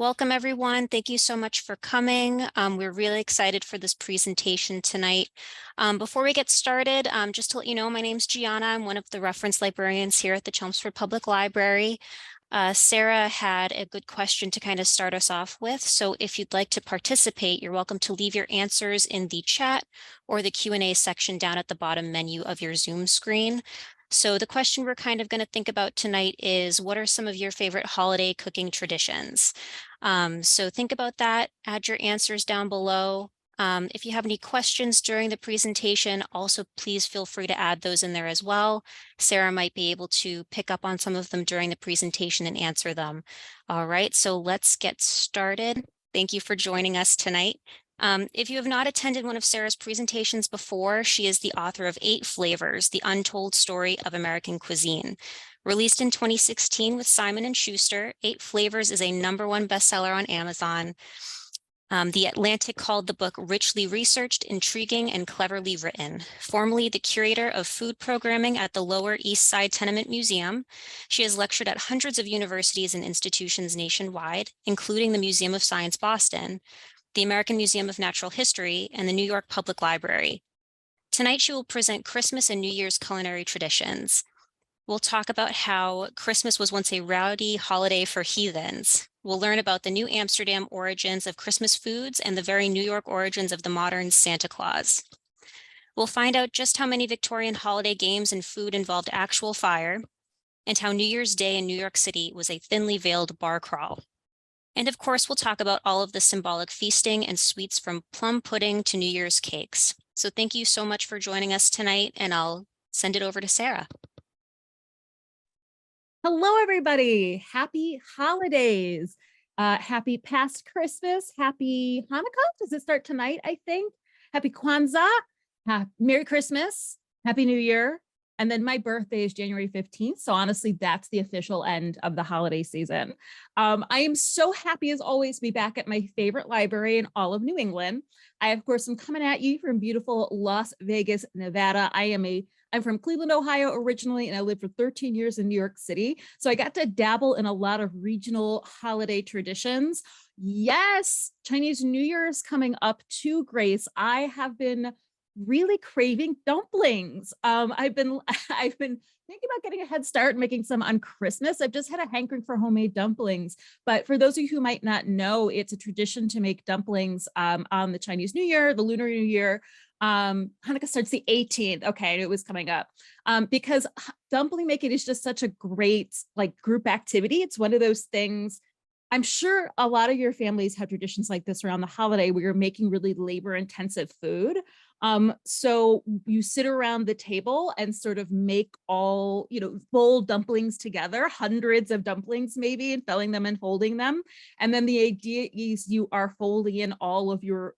Welcome, everyone. Thank you so much for coming. We're really excited for this presentation tonight. Before we get started, just to let you know, my name's Gianna. I'm one of the reference librarians here at the Chelmsford Public Library. Sarah had a good question to kind of start us off with. So if you'd like to participate, you're welcome to leave your answers in the chat or the Q&A section down at the bottom menu of your Zoom screen. So the question we're kind of going to think about tonight is, what are some of your favorite holiday cooking traditions? So think about that, add your answers down below. If you have any questions during the presentation, also please feel free to add those in there as well. Sarah might be able to pick up on some of them during the presentation and answer them. All right, so let's get started. Thank you for joining us tonight. If you have not attended one of Sarah's presentations before, she is the author of 8 Flavors, The Untold Story of American Cuisine. Released in 2016 with Simon & Schuster, 8 Flavors is a #1 bestseller on Amazon. The Atlantic called the book richly researched, intriguing, and cleverly written. Formerly the curator of food programming at the Lower East Side Tenement Museum, she has lectured at hundreds of universities and institutions nationwide, including the Museum of Science Boston, the American Museum of Natural History, and the New York Public Library. Tonight, she will present Christmas and New Year's culinary traditions. We'll talk about how Christmas was once a rowdy holiday for heathens. We'll learn about the New Amsterdam origins of Christmas foods and the very New York origins of the modern Santa Claus. We'll find out just how many Victorian holiday games and food involved actual fire, and how New Year's Day in New York City was a thinly veiled bar crawl. And of course, we'll talk about all of the symbolic feasting and sweets from plum pudding to New Year's cakes. So thank you so much for joining us tonight, and I'll send it over to Sarah. Hello, everybody. Happy holidays. Happy past Christmas. Happy Hanukkah. Does it start tonight, I think? Happy Kwanzaa. Merry Christmas. Happy New Year. And then my birthday is January 15th. So honestly, that's the official end of the holiday season. I am so happy as always to be back at my favorite library in all of New England. I, of course, am coming at you from beautiful Las Vegas, Nevada. I'm from Cleveland, Ohio originally, and I lived for 13 years in New York City. So I got to dabble in a lot of regional holiday traditions. Yes, Chinese New Year is coming up too, Grace. I have been really craving dumplings. I've been thinking about getting a head start and making some on Christmas. I've just had a hankering for homemade dumplings. But for those of you who might not know, it's a tradition to make dumplings on the Chinese New Year, the Lunar New Year. Hanukkah starts the 18th. Okay, it was coming up. Because dumpling making is just such a great group activity. It's one of those things. I'm sure a lot of your families have traditions like this around the holiday where you're making really labor-intensive food. So you sit around the table and sort of make all, full dumplings together, hundreds of dumplings maybe, and filling them and folding them. And then the idea is you are folding in all of your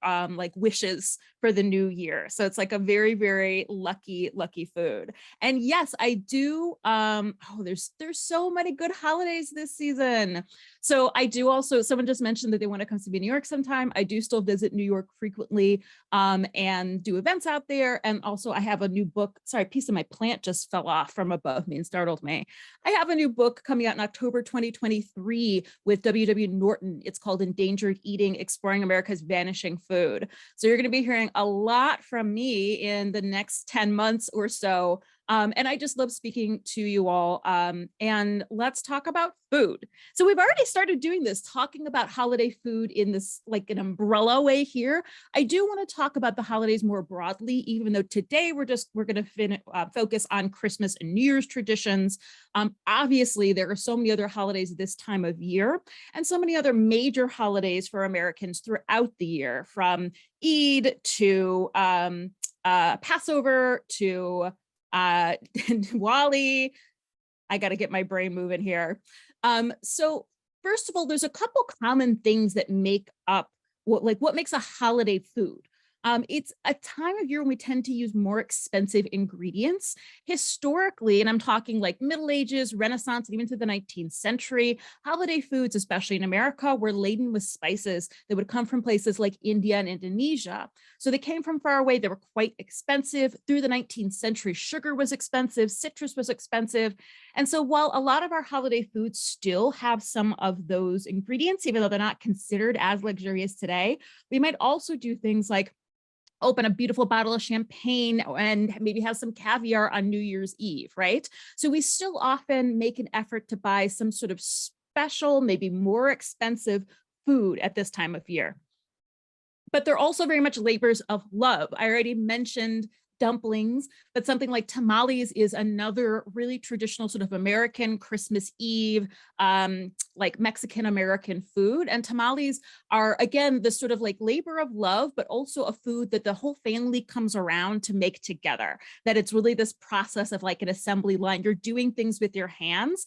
wishes for the new year. So it's like a very, very lucky food. And yes, I do. There's so many good holidays this season. So I do also, someone just mentioned that they want to come to New York sometime. I do still visit New York frequently and do events out there. And also I have a new book. Sorry, a piece of my plant just fell off from above me and startled me. I have a new book coming out in October 2023 with W.W. Norton. It's called Endangered Eating, Exploring America's Vanishing Food. So you're going to be hearing a lot from me in the next 10 months or so. And I just love speaking to you all. And let's talk about food. So we've already started doing this, talking about holiday food in this like an umbrella way here. I do want to talk about the holidays more broadly, even though today we're going to focus on Christmas and New Year's traditions. Obviously, there are so many other holidays this time of year and so many other major holidays for Americans throughout the year, from Eid to Passover to Diwali. I got to get my brain moving here. So first of all, there's a couple common things that make up what makes a holiday food. It's a time of year when we tend to use more expensive ingredients. Historically, and I'm talking like Middle Ages, Renaissance, and even to the 19th century, holiday foods, especially in America, were laden with spices that would come from places like India and Indonesia. So they came from far away. They were quite expensive. Through the 19th century, sugar was expensive, citrus was expensive. And so while a lot of our holiday foods still have some of those ingredients, even though they're not considered as luxurious today, we might also do things like open a beautiful bottle of champagne and maybe have some caviar on New Year's Eve, right? So we still often make an effort to buy some sort of special, maybe more expensive food at this time of year. But they're also very much labors of love. I already mentioned dumplings, but something like tamales is another really traditional sort of American Christmas Eve, like Mexican American food. And tamales are, again, this sort of like labor of love, but also a food that the whole family comes around to make together. That it's really this process of like an assembly line. You're doing things with your hands,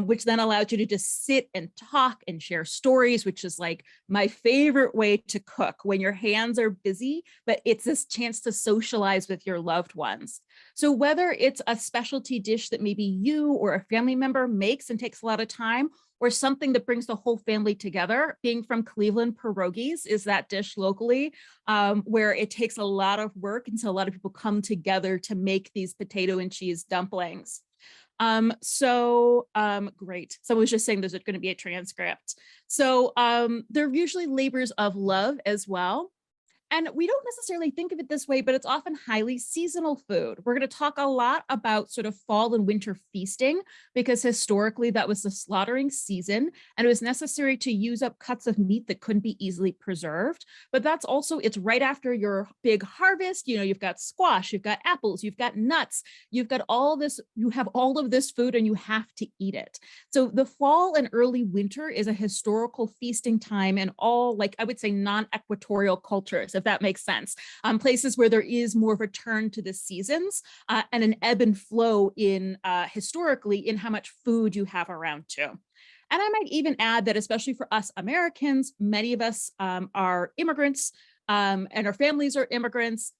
which then allows you to just sit and talk and share stories, which is like my favorite way to cook when your hands are busy, but it's this chance to socialize with your loved ones. So whether it's a specialty dish that maybe you or a family member makes and takes a lot of time, or something that brings the whole family together, being from Cleveland, pierogies is that dish locally, where it takes a lot of work. And so a lot of people come together to make these potato and cheese dumplings. Great. Someone was just saying there's going to be a transcript. So they're usually labors of love as well. And we don't necessarily think of it this way, but it's often highly seasonal food. We're going to talk a lot about sort of fall and winter feasting, because historically that was the slaughtering season, and it was necessary to use up cuts of meat that couldn't be easily preserved. But that's also, it's right after your big harvest. You know, you've got squash, you've got apples, you've got nuts, you've got all this, you have all of this food and you have to eat it. So the fall and early winter is a historical feasting time in all, like I would say, non-equatorial cultures, if that makes sense. Places where there is more of a turn to the seasons and an ebb and flow in historically in how much food you have around too. And I might even add that, especially for us Americans, many of us are immigrants and our families are immigrants,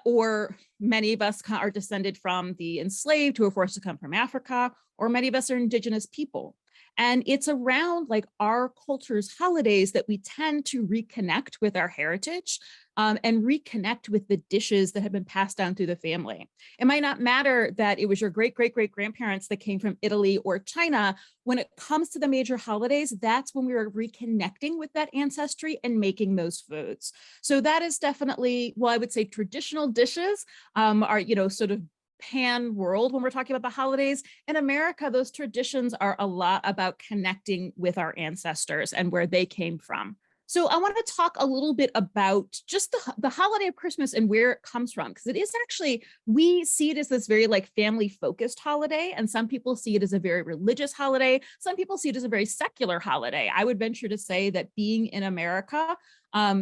or many of us are descended from the enslaved who were forced to come from Africa, or many of us are indigenous people. And it's around like our culture's holidays that we tend to reconnect with our heritage and reconnect with the dishes that have been passed down through the family. It might not matter that it was your great, great, great grandparents that came from Italy or China. When it comes to the major holidays, that's when we are reconnecting with that ancestry and making those foods. So that is definitely, well, I would say traditional dishes are, you know, sort of pan world when we're talking about the holidays. In America, those traditions are a lot about connecting with our ancestors and where they came from. So I want to talk a little bit about just the holiday of Christmas and where it comes from, because it is actually, we see it as this very like family focused holiday, and some people see it as a very religious holiday. Some people see it as a very secular holiday. I would venture to say that being in America,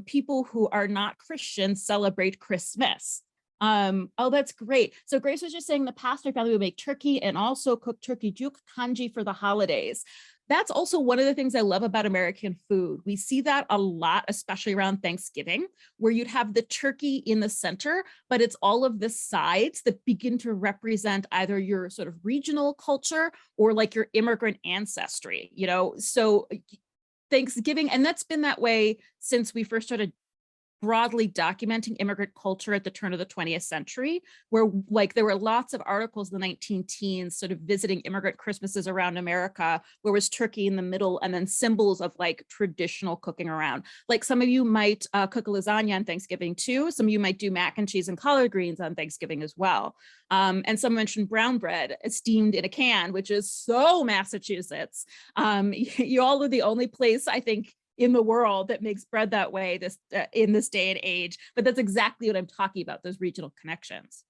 people who are not Christians celebrate Christmas. Oh, that's great. So Grace was just saying the pastor family would make turkey and also cook turkey juk kanji for the holidays. That's also one of the things I love about American food. We see that a lot, especially around Thanksgiving, where you'd have the turkey in the center, but it's all of the sides that begin to represent either your sort of regional culture or like your immigrant ancestry, you know? So Thanksgiving, and that's been that way since we first started broadly documenting immigrant culture at the turn of the 20th century, where like there were lots of articles in the 19 teens sort of visiting immigrant Christmases around America, where was turkey in the middle and then symbols of like traditional cooking around. Like some of you might cook a lasagna on Thanksgiving too. Some of you might do mac and cheese and collard greens on Thanksgiving as well. And some mentioned brown bread steamed in a can, which is so Massachusetts. You all are the only place, I think, in the world that makes bread that way in this day and age. But that's exactly what I'm talking about, those regional connections.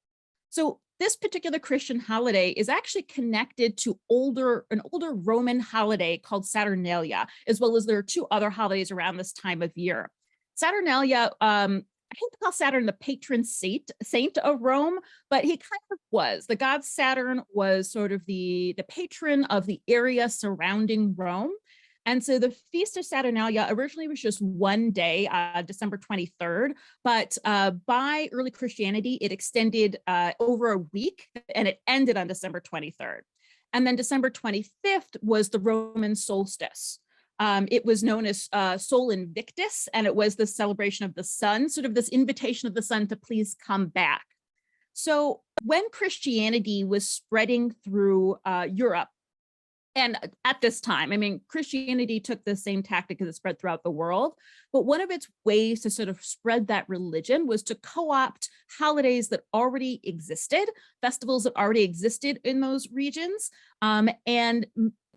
So this particular Christian holiday is actually connected to an older Roman holiday called Saturnalia, as well as there are two other holidays around this time of year. Saturnalia, I hate to call Saturn the patron saint of Rome, but he kind of was. The god Saturn was sort of the patron of the area surrounding Rome. And so the Feast of Saturnalia originally was just one day, December 23rd, but by early Christianity, it extended over a week and it ended on December 23rd. And then December 25th was the Roman solstice. It was known as Sol Invictus, and it was the celebration of the sun, sort of this invitation of the sun to please come back. So when Christianity was spreading through Europe, and at this time, I mean, Christianity took the same tactic as it spread throughout the world, but one of its ways to sort of spread that religion was to co-opt holidays that already existed, festivals that already existed in those regions, and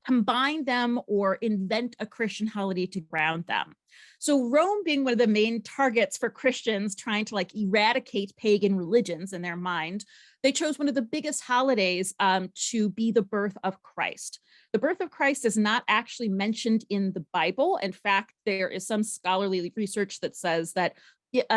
combine them or invent a Christian holiday to ground them. So Rome being one of the main targets for Christians trying to like eradicate pagan religions in their mind, they chose one of the biggest holidays to be the birth of Christ. The birth of Christ is not actually mentioned in the Bible. In fact, there is some scholarly research that says that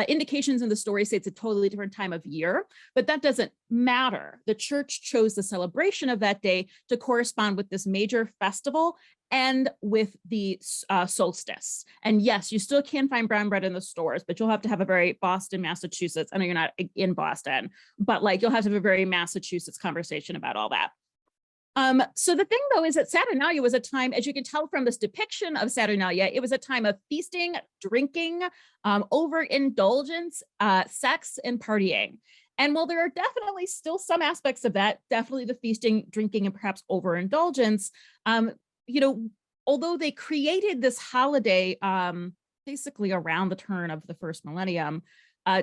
indications in the story say it's a totally different time of year, but that doesn't matter. The church chose the celebration of that day to correspond with this major festival and with the solstice. And yes, you still can find brown bread in the stores, but you'll have to have a very Boston, Massachusetts. I know you're not in Boston, but like you'll have to have a very Massachusetts conversation about all that. So the thing though is that Saturnalia was a time, as you can tell from this depiction of Saturnalia, it was a time of feasting, drinking, overindulgence, sex, and partying. And while there are definitely still some aspects of that, definitely the feasting, drinking, and perhaps overindulgence, although they created this holiday basically around the turn of the first millennium,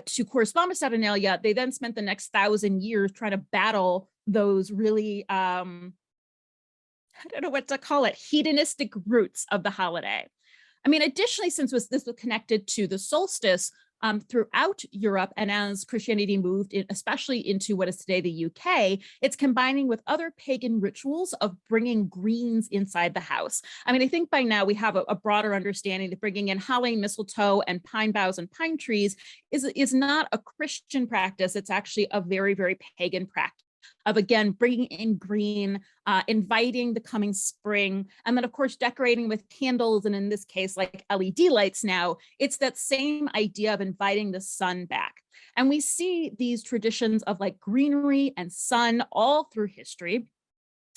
to correspond with Saturnalia, they then spent the next 1,000 years trying to battle those really I don't know what to call it, hedonistic roots of the holiday. I mean, additionally, since this was connected to the solstice throughout Europe, and as Christianity moved, especially into what is today the UK, it's combining with other pagan rituals of bringing greens inside the house. I mean, I think by now we have a broader understanding that bringing in holly, mistletoe, and pine boughs and pine trees is not a Christian practice. It's actually a very, very pagan practice of, again, bringing in green, inviting the coming spring, and then, of course, decorating with candles, and in this case, like LED lights now. It's that same idea of inviting the sun back. And we see these traditions of like greenery and sun all through history.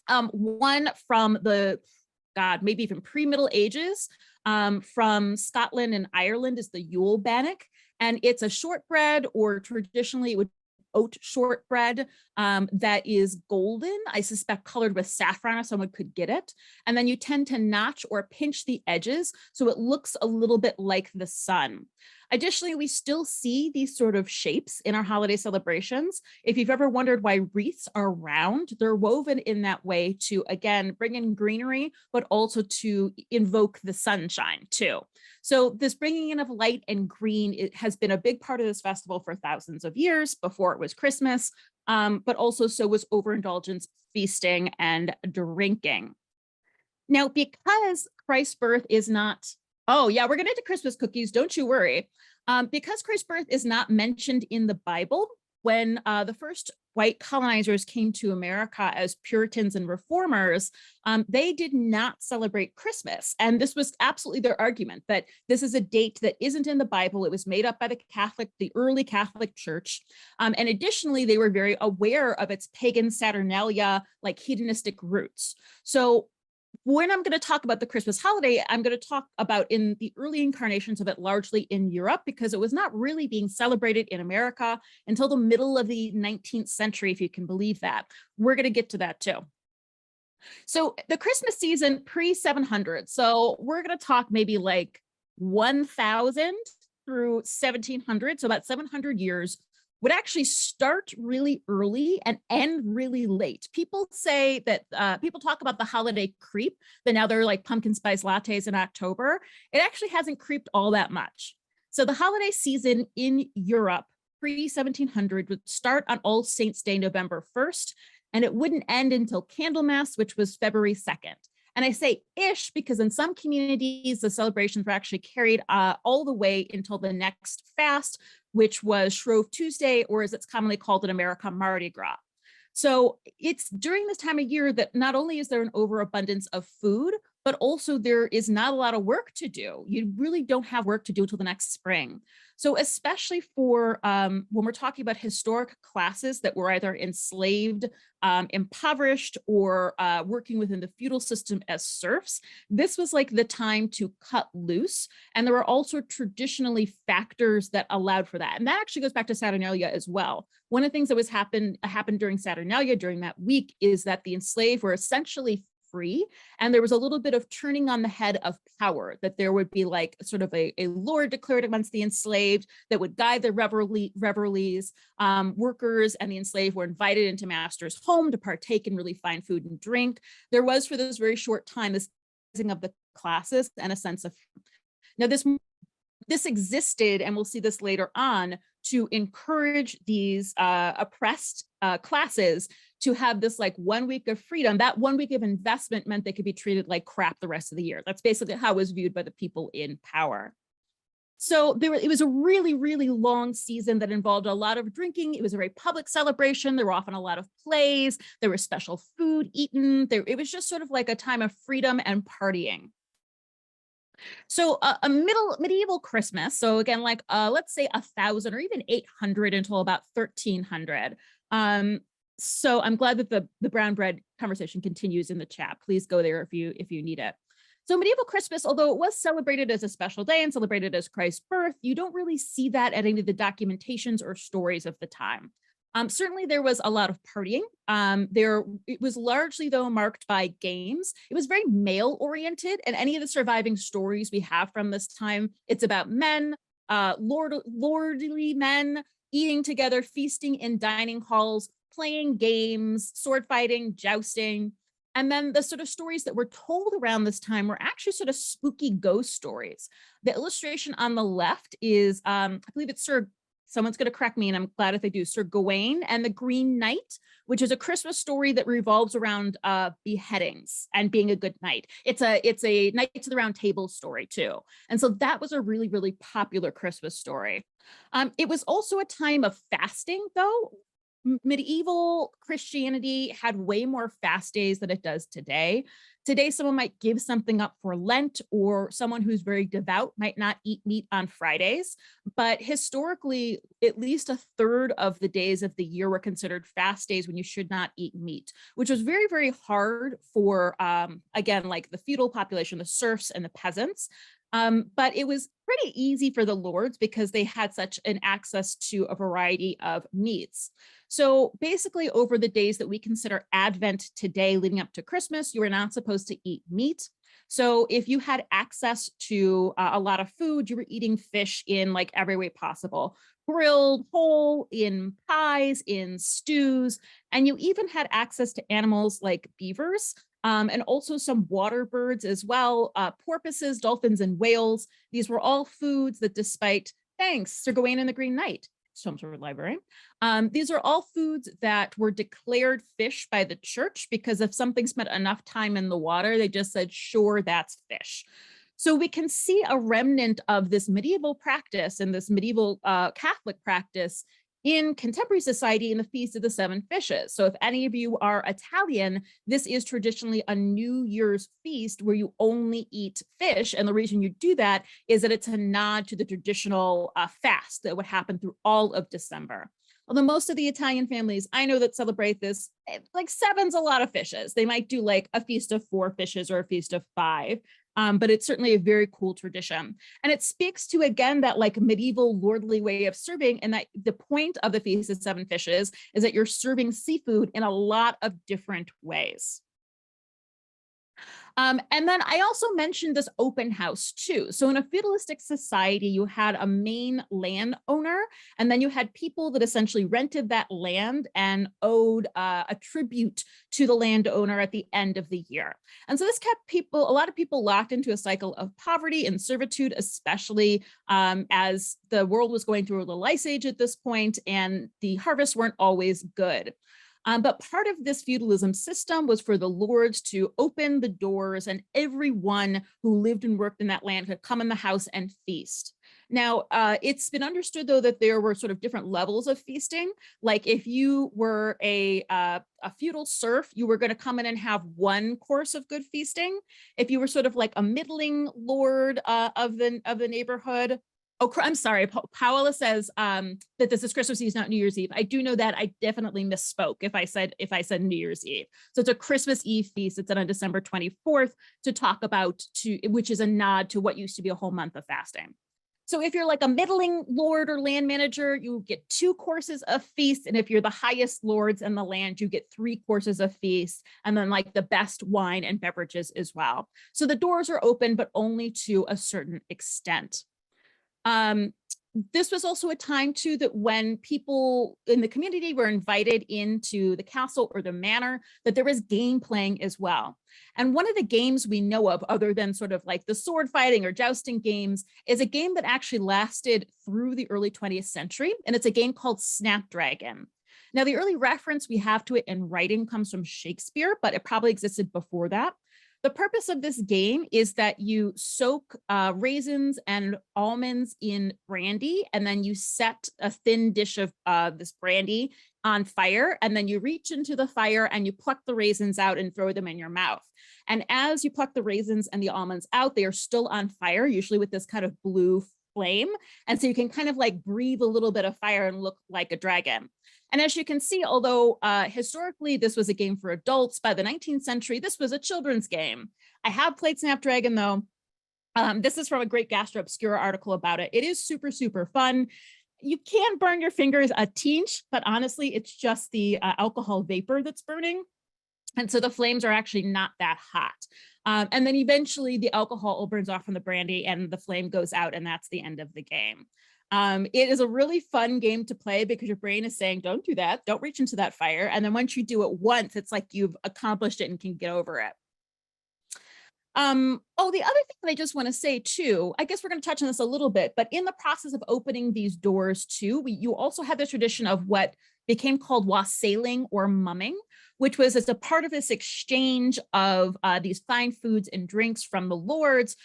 One from maybe even pre-Middle Ages, from Scotland and Ireland is the Yule bannock. And it's a shortbread, or traditionally it would oat shortbread that is golden, I suspect colored with saffron if someone could get it. And then you tend to notch or pinch the edges so it looks a little bit like the sun. Additionally, we still see these sort of shapes in our holiday celebrations. If you've ever wondered why wreaths are round, they're woven in that way to, again, bring in greenery, but also to invoke the sunshine too. So this bringing in of light and green, it has been a big part of this festival for thousands of years before it was Christmas, but also so was overindulgence, feasting, and drinking. Now, because Christ's birth is not, oh yeah, we're getting into Christmas cookies, don't you worry. Because Christ's birth is not mentioned in the Bible, when the first white colonizers came to America as Puritans and reformers, they did not celebrate Christmas. And this was absolutely their argument, that this is a date that isn't in the Bible. It was made up by the early Catholic Church. And additionally, they were very aware of its pagan Saturnalia, like hedonistic roots. So when I'm going to talk about the Christmas holiday, I'm going to talk about in the early incarnations of it largely in Europe, because it was not really being celebrated in America until the middle of the 19th century, if you can believe that. We're going to get to that too. So the Christmas season pre-700, so we're going to talk maybe like 1000 through 1700, so about 700 years, would actually start really early and end really late. People say that people talk about the holiday creep, that now they're like pumpkin spice lattes in October. It actually hasn't creeped all that much. So the holiday season in Europe pre-1700 would start on All Saints' Day, November 1st, and it wouldn't end until Candlemas, which was February 2nd. And I say ish because in some communities, the celebrations were actually carried all the way until the next fast, which was Shrove Tuesday, or as it's commonly called in America, Mardi Gras. So it's during this time of year that not only is there an overabundance of food, but also there is not a lot of work to do. You really don't have work to do until the next spring. So especially for when we're talking about historic classes that were either enslaved, impoverished, or working within the feudal system as serfs, this was like the time to cut loose. And there were also traditionally factors that allowed for that. And that actually goes back to Saturnalia as well. One of the things that happened during Saturnalia during that week is that the enslaved were essentially free, and there was a little bit of turning on the head of power, that there would be like sort of a lord declared amongst the enslaved that would guide the revelries. Workers and the enslaved were invited into master's home to partake in really fine food and drink. There was, for this very short time, this of the classes and a sense of, now this existed, and we'll see this later on, to encourage these oppressed classes to have this like 1 week of freedom. That 1 week of investment meant they could be treated like crap the rest of the year. That's basically how it was viewed by the people in power. So it was a really, really long season that involved a lot of drinking. It was a very public celebration. There were often a lot of plays. There was special food eaten. It was just sort of like a time of freedom and partying. So a medieval Christmas. So again, like let's say 1,000 or even 800 until about 1300. So I'm glad that the brown bread conversation continues in the chat. Please go there if you need it. So medieval Christmas, although it was celebrated as a special day and celebrated as Christ's birth, you don't really see that at any of the documentations or stories of the time. Certainly there was a lot of partying. It was largely, though, marked by games. It was very male oriented, and any of the surviving stories we have from this time, it's about men, lordly men eating together, feasting in dining halls, playing games, sword fighting, jousting. And then the sort of stories that were told around this time were actually sort of spooky ghost stories. The illustration on the left is, I believe it's someone's going to correct me, and I'm glad if they do, Sir Gawain and the Green Knight, which is a Christmas story that revolves around beheadings and being a good knight. It's a Knights of the Round Table story too. And so that was a really, really popular Christmas story. It was also a time of fasting, though. Medieval Christianity had way more fast days than it does today. Today, someone might give something up for Lent, or someone who's very devout might not eat meat on Fridays. But historically, at least a third of the days of the year were considered fast days when you should not eat meat, which was very, very hard for, again, like the feudal population, the serfs and the peasants. But it was pretty easy for the lords because they had such an access to a variety of meats. So basically, over the days that we consider Advent today, leading up to Christmas, you were not supposed to eat meat. So if you had access to a lot of food, you were eating fish in like every way possible, grilled, whole, in pies, in stews, and you even had access to animals like beavers, and also some water birds as well, porpoises, dolphins, and whales. These were all foods that, despite, thanks, Sir Gawain and the Green Knight, Chelmsford Library. These are all foods that were declared fish by the church, because if something spent enough time in the water, they just said, sure, that's fish. So we can see a remnant of this medieval practice and this medieval Catholic practice in contemporary society in the Feast of the Seven Fishes. So if any of you are Italian, this is traditionally a New Year's feast where you only eat fish. And the reason you do that is that it's a nod to the traditional fast that would happen through all of December. Although most of the Italian families I know that celebrate this, like seven's a lot of fishes. They might do like a feast of 4 fishes or a feast of 5. But it's certainly a very cool tradition. And it speaks to, again, that like medieval lordly way of serving, and that the point of the Feast of Seven Fishes is that you're serving seafood in a lot of different ways. And then I also mentioned this open house too. So in a feudalistic society, you had a main landowner, and then you had people that essentially rented that land and owed a tribute to the landowner at the end of the year. And so this kept a lot of people locked into a cycle of poverty and servitude, especially as the world was going through a little ice age at this point, and the harvests weren't always good. But part of this feudalism system was for the lords to open the doors, and everyone who lived and worked in that land could come in the house and feast. Now, it's been understood, though, that there were sort of different levels of feasting. Like if you were a feudal serf, you were going to come in and have one course of good feasting. If you were sort of like a middling lord of the neighborhood. Oh, I'm sorry. Paola says that this is Christmas Eve, not New Year's Eve. I do know that. I definitely misspoke if I said New Year's Eve. So it's a Christmas Eve feast. It's on December 24th to talk about which is a nod to what used to be a whole month of fasting. So if you're like a middling lord or land manager, you get 2 courses of feast. And if you're the highest lords in the land, you get 3 courses of feast, and then like the best wine and beverages as well. So the doors are open, but only to a certain extent. This was also a time too that when people in the community were invited into the castle or the manor, that there was game playing as well. And one of the games we know of, other than sort of like the sword fighting or jousting games, is a game that actually lasted through the early 20th century. And it's a game called Snapdragon. Now, the early reference we have to it in writing comes from Shakespeare, but it probably existed before that. The purpose of this game is that you soak raisins and almonds in brandy, and then you set a thin dish of this brandy on fire, and then you reach into the fire and you pluck the raisins out and throw them in your mouth. And as you pluck the raisins and the almonds out, they are still on fire, usually with this kind of blue flame. And so you can kind of like breathe a little bit of fire and look like a dragon. And as you can see, although historically this was a game for adults, by the 19th century, this was a children's game. I have played Snapdragon though. This is from a Great Gastro Obscura article about it. It is super, super fun. You can burn your fingers a teeny, but honestly, it's just the alcohol vapor that's burning. And so the flames are actually not that hot. And then eventually the alcohol all burns off from the brandy and the flame goes out, and that's the end of the game. It is a really fun game to play because your brain is saying, don't do that. Don't reach into that fire. And then once you do it once, it's like you've accomplished it and can get over it. The other thing that I just want to say too, I guess we're going to touch on this a little bit, but in the process of opening these doors too, you also had the tradition of what became called wassailing or mumming, which was as a part of this exchange of these fine foods and drinks from the lords.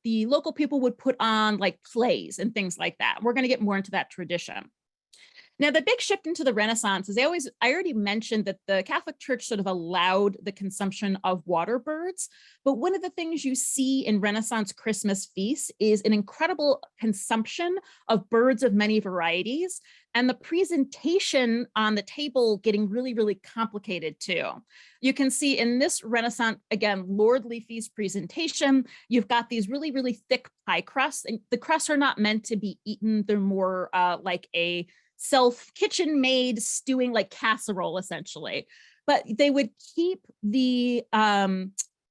The local people would put on like plays and things like that. We're going to get more into that tradition. Now, the big shift into the Renaissance is I already mentioned that the Catholic Church sort of allowed the consumption of water birds. But one of the things you see in Renaissance Christmas feasts is an incredible consumption of birds of many varieties, and the presentation on the table getting really, really complicated too. You can see in this Renaissance, again, lordly feast presentation, you've got these really, really thick pie crusts, and the crusts are not meant to be eaten. They're more like a kitchen made stewing, like casserole essentially. But they would keep the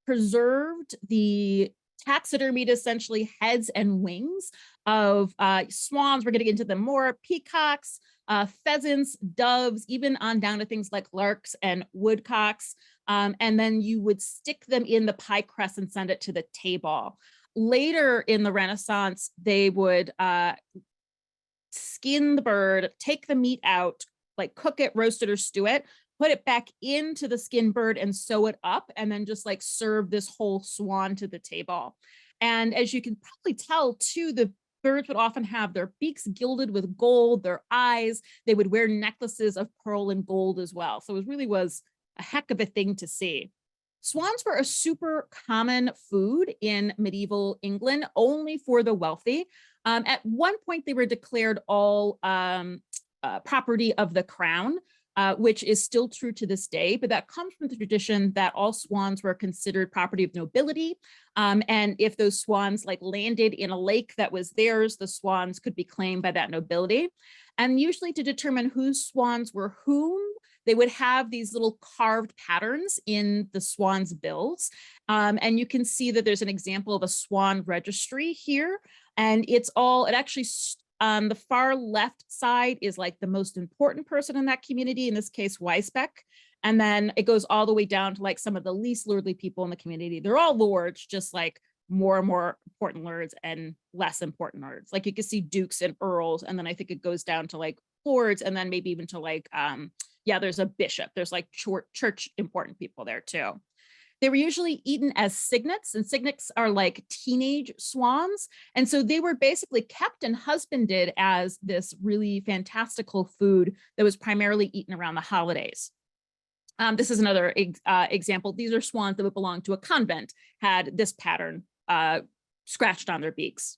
preserved the taxidermied essentially heads and wings of swans. We're going to get into them more, peacocks, pheasants, doves, even on down to things like larks and woodcocks. And then you would stick them in the pie crust and send it to the table. Later in the Renaissance, they would skin the bird, take the meat out, like cook it, roast it, or stew it, put it back into the skinned bird and sew it up, and then just like serve this whole swan to the table. And as you can probably tell too, the birds would often have their beaks gilded with gold, their eyes, they would wear necklaces of pearl and gold as well. So it really was a heck of a thing to see. Swans were a super common food in medieval England, only for the wealthy. At one point, they were declared all property of the crown, which is still true to this day, but that comes from the tradition that all swans were considered property of nobility. And if those swans like landed in a lake that was theirs, the swans could be claimed by that nobility. And usually to determine whose swans were whom, they would have these little carved patterns in the swan's bills. And you can see that there's an example of a swan registry here. And it actually, on the far left side is like the most important person in that community, in this case, Weisbeck. And then it goes all the way down to like some of the least lordly people in the community. They're all lords, just like more and more important lords and less important lords. Like you can see dukes and earls. And then I think it goes down to like lords, and then maybe even to like, there's a bishop. There's like church important people there too. They were usually eaten as cygnets, and cygnets are like teenage swans. And so they were basically kept and husbanded as this really fantastical food that was primarily eaten around the holidays. This is another example. These are swans that would belong to a convent, had this pattern scratched on their beaks.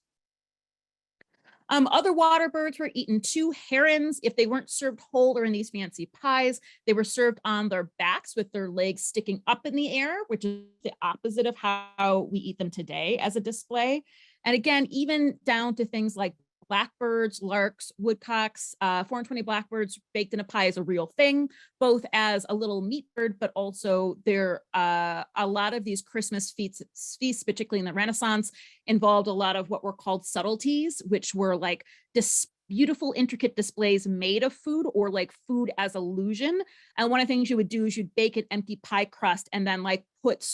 Other water birds were eaten too. Herons, if they weren't served whole or in these fancy pies, they were served on their backs with their legs sticking up in the air, which is the opposite of how we eat them today as a display. And again, even down to things like blackbirds, larks, woodcocks, 420 blackbirds baked in a pie is a real thing, both as a little meat bird, but also there a lot of these Christmas feasts, particularly in the Renaissance, involved a lot of what were called subtleties, which were like this beautiful, intricate displays made of food or like food as illusion. And one of the things you would do is you'd bake an empty pie crust and then like put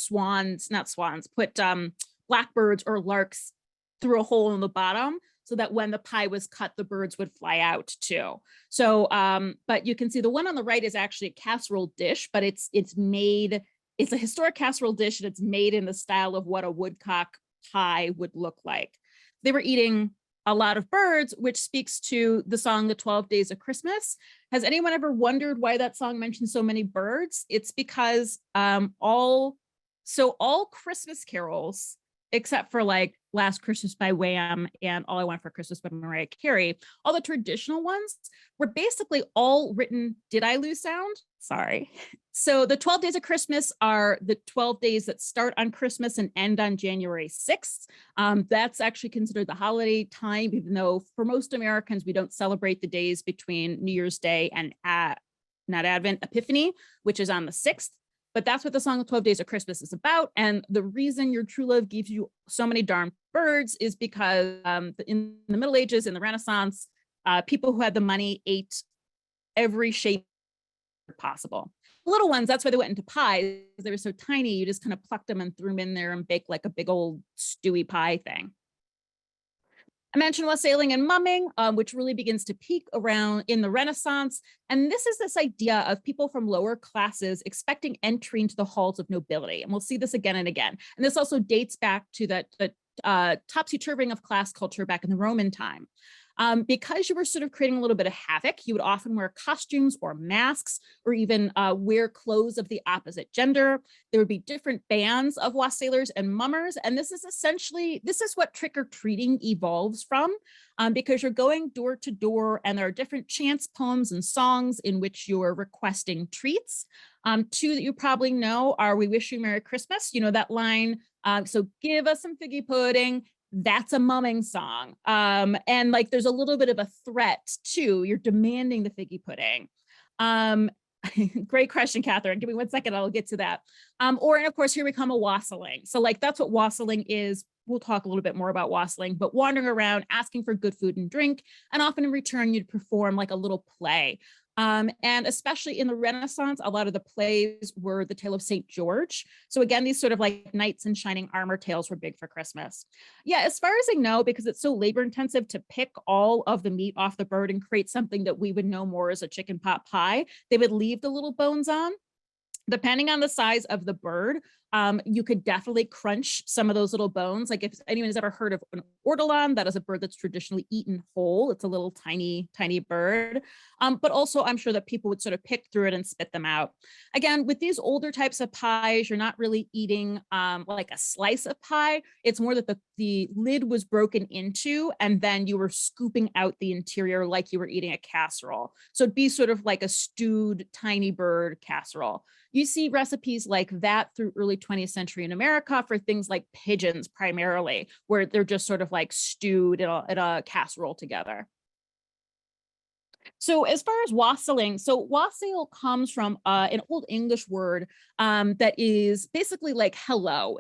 put blackbirds or larks through a hole in the bottom, so that when the pie was cut, the birds would fly out too. So, but you can see the one on the right is actually a casserole dish, but it's a historic casserole dish, and it's made in the style of what a woodcock pie would look like. They were eating a lot of birds, which speaks to the song, The 12 Days of Christmas. Has anyone ever wondered why that song mentions so many birds? It's because all Christmas carols, except for like Last Christmas by Wham and All I Want for Christmas by Mariah Carey, all the traditional ones were basically all written, did I lose sound? Sorry. So the 12 days of Christmas are the 12 days that start on Christmas and end on January 6th. That's actually considered the holiday time, even though for most Americans, we don't celebrate the days between New Year's Day and not Advent, Epiphany, which is on the 6th. But that's what the song of 12 Days of Christmas is about. And the reason your true love gives you so many darn birds is because in the Middle Ages, in the Renaissance, people who had the money ate every shape possible. Little ones, that's why they went into pies. They were so tiny, you just kind of plucked them and threw them in there and baked like a big old stewy pie thing. I mentioned wassailing and mumming, which really begins to peak around in the Renaissance. And this is this idea of people from lower classes expecting entry into the halls of nobility. And we'll see this again and again. And this also dates back to the topsy-turvying of class culture back in the Roman time. Because you were sort of creating a little bit of havoc, you would often wear costumes or masks, or even wear clothes of the opposite gender. There would be different bands of wassailers and mummers. And this is what trick-or-treating evolves from, because you're going door to door and there are different chants, poems, and songs in which you're requesting treats. Two that you probably know are We Wish You Merry Christmas, you know, that line, so give us some figgy pudding. That's a mumming song. And like there's a little bit of a threat too. You're demanding the figgy pudding. Great question, Catherine. Give me 1 second, I'll get to that. And of course, here we come a wassailing. So like that's what wassailing is. We'll talk a little bit more about wassailing, but wandering around asking for good food and drink, and often in return you'd perform like a little play. And especially in the Renaissance, a lot of the plays were the Tale of St. George. So again, these sort of like knights in shining armor tales were big for Christmas. Yeah, as far as I know, because it's so labor intensive to pick all of the meat off the bird and create something that we would know more as a chicken pot pie, they would leave the little bones on. Depending on the size of the bird, you could definitely crunch some of those little bones. Like if anyone has ever heard of an ortolan, that is a bird that's traditionally eaten whole. It's a little tiny, tiny bird. But also I'm sure that people would sort of pick through it and spit them out. Again, with these older types of pies, you're not really eating like a slice of pie. It's more that the lid was broken into and then you were scooping out the interior like you were eating a casserole. So it'd be sort of like a stewed tiny bird casserole. You see recipes like that through early 20th century in America for things like pigeons primarily, where they're just sort of like stewed in a casserole together. So as far as wassailing, so wassail comes from an Old English word that is basically like hello.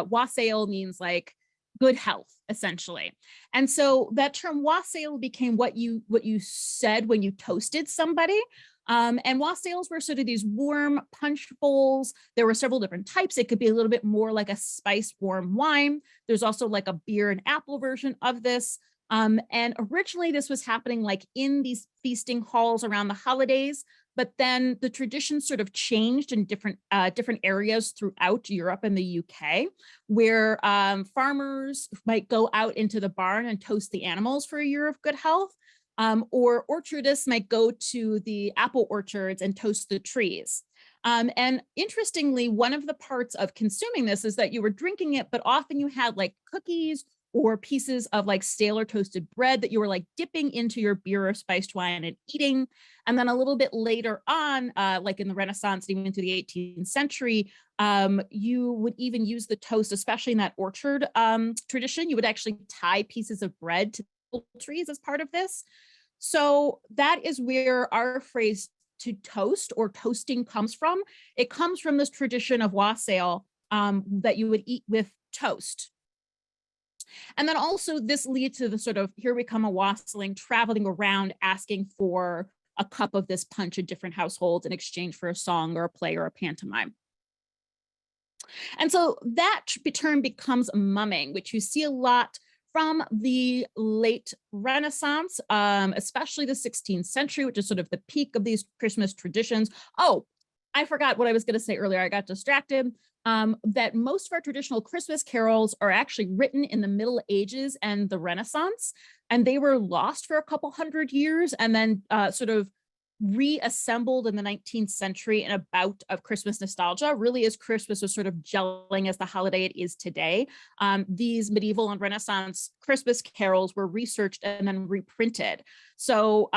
Wassail means like good health, essentially. And so that term wassail became what you said when you toasted somebody. And wassails were sort of these warm punch bowls. There were several different types. It could be a little bit more like a spiced warm wine. There's also like a beer and apple version of this. And originally this was happening like in these feasting halls around the holidays, but then the tradition sort of changed in different areas throughout Europe and the UK, where farmers might go out into the barn and toast the animals for a year of good health, or orchardists might go to the apple orchards and toast the trees. And interestingly, one of the parts of consuming this is that you were drinking it, but often you had like cookies or pieces of like stale or toasted bread that you were like dipping into your beer or spiced wine and eating. And then a little bit later on, like in the Renaissance, even through the 18th century, you would even use the toast, especially in that orchard tradition. You would actually tie pieces of bread to trees as part of this. So that is where our phrase to toast or toasting comes from. It comes from this tradition of wassail that you would eat with toast. And then also this leads to the sort of, here we come a wassailing, traveling around asking for a cup of this punch in different households in exchange for a song or a play or a pantomime. And so that term becomes mumming, which you see a lot from the late Renaissance, especially the 16th century, which is sort of the peak of these Christmas traditions. Oh, I forgot what I was going to say earlier. I got distracted. That most of our traditional Christmas carols are actually written in the Middle Ages and the Renaissance, and they were lost for a couple hundred years and then sort of reassembled in the 19th century in a bout of Christmas nostalgia, really as Christmas was sort of gelling as the holiday it is today. These medieval and Renaissance Christmas carols were researched and then reprinted. So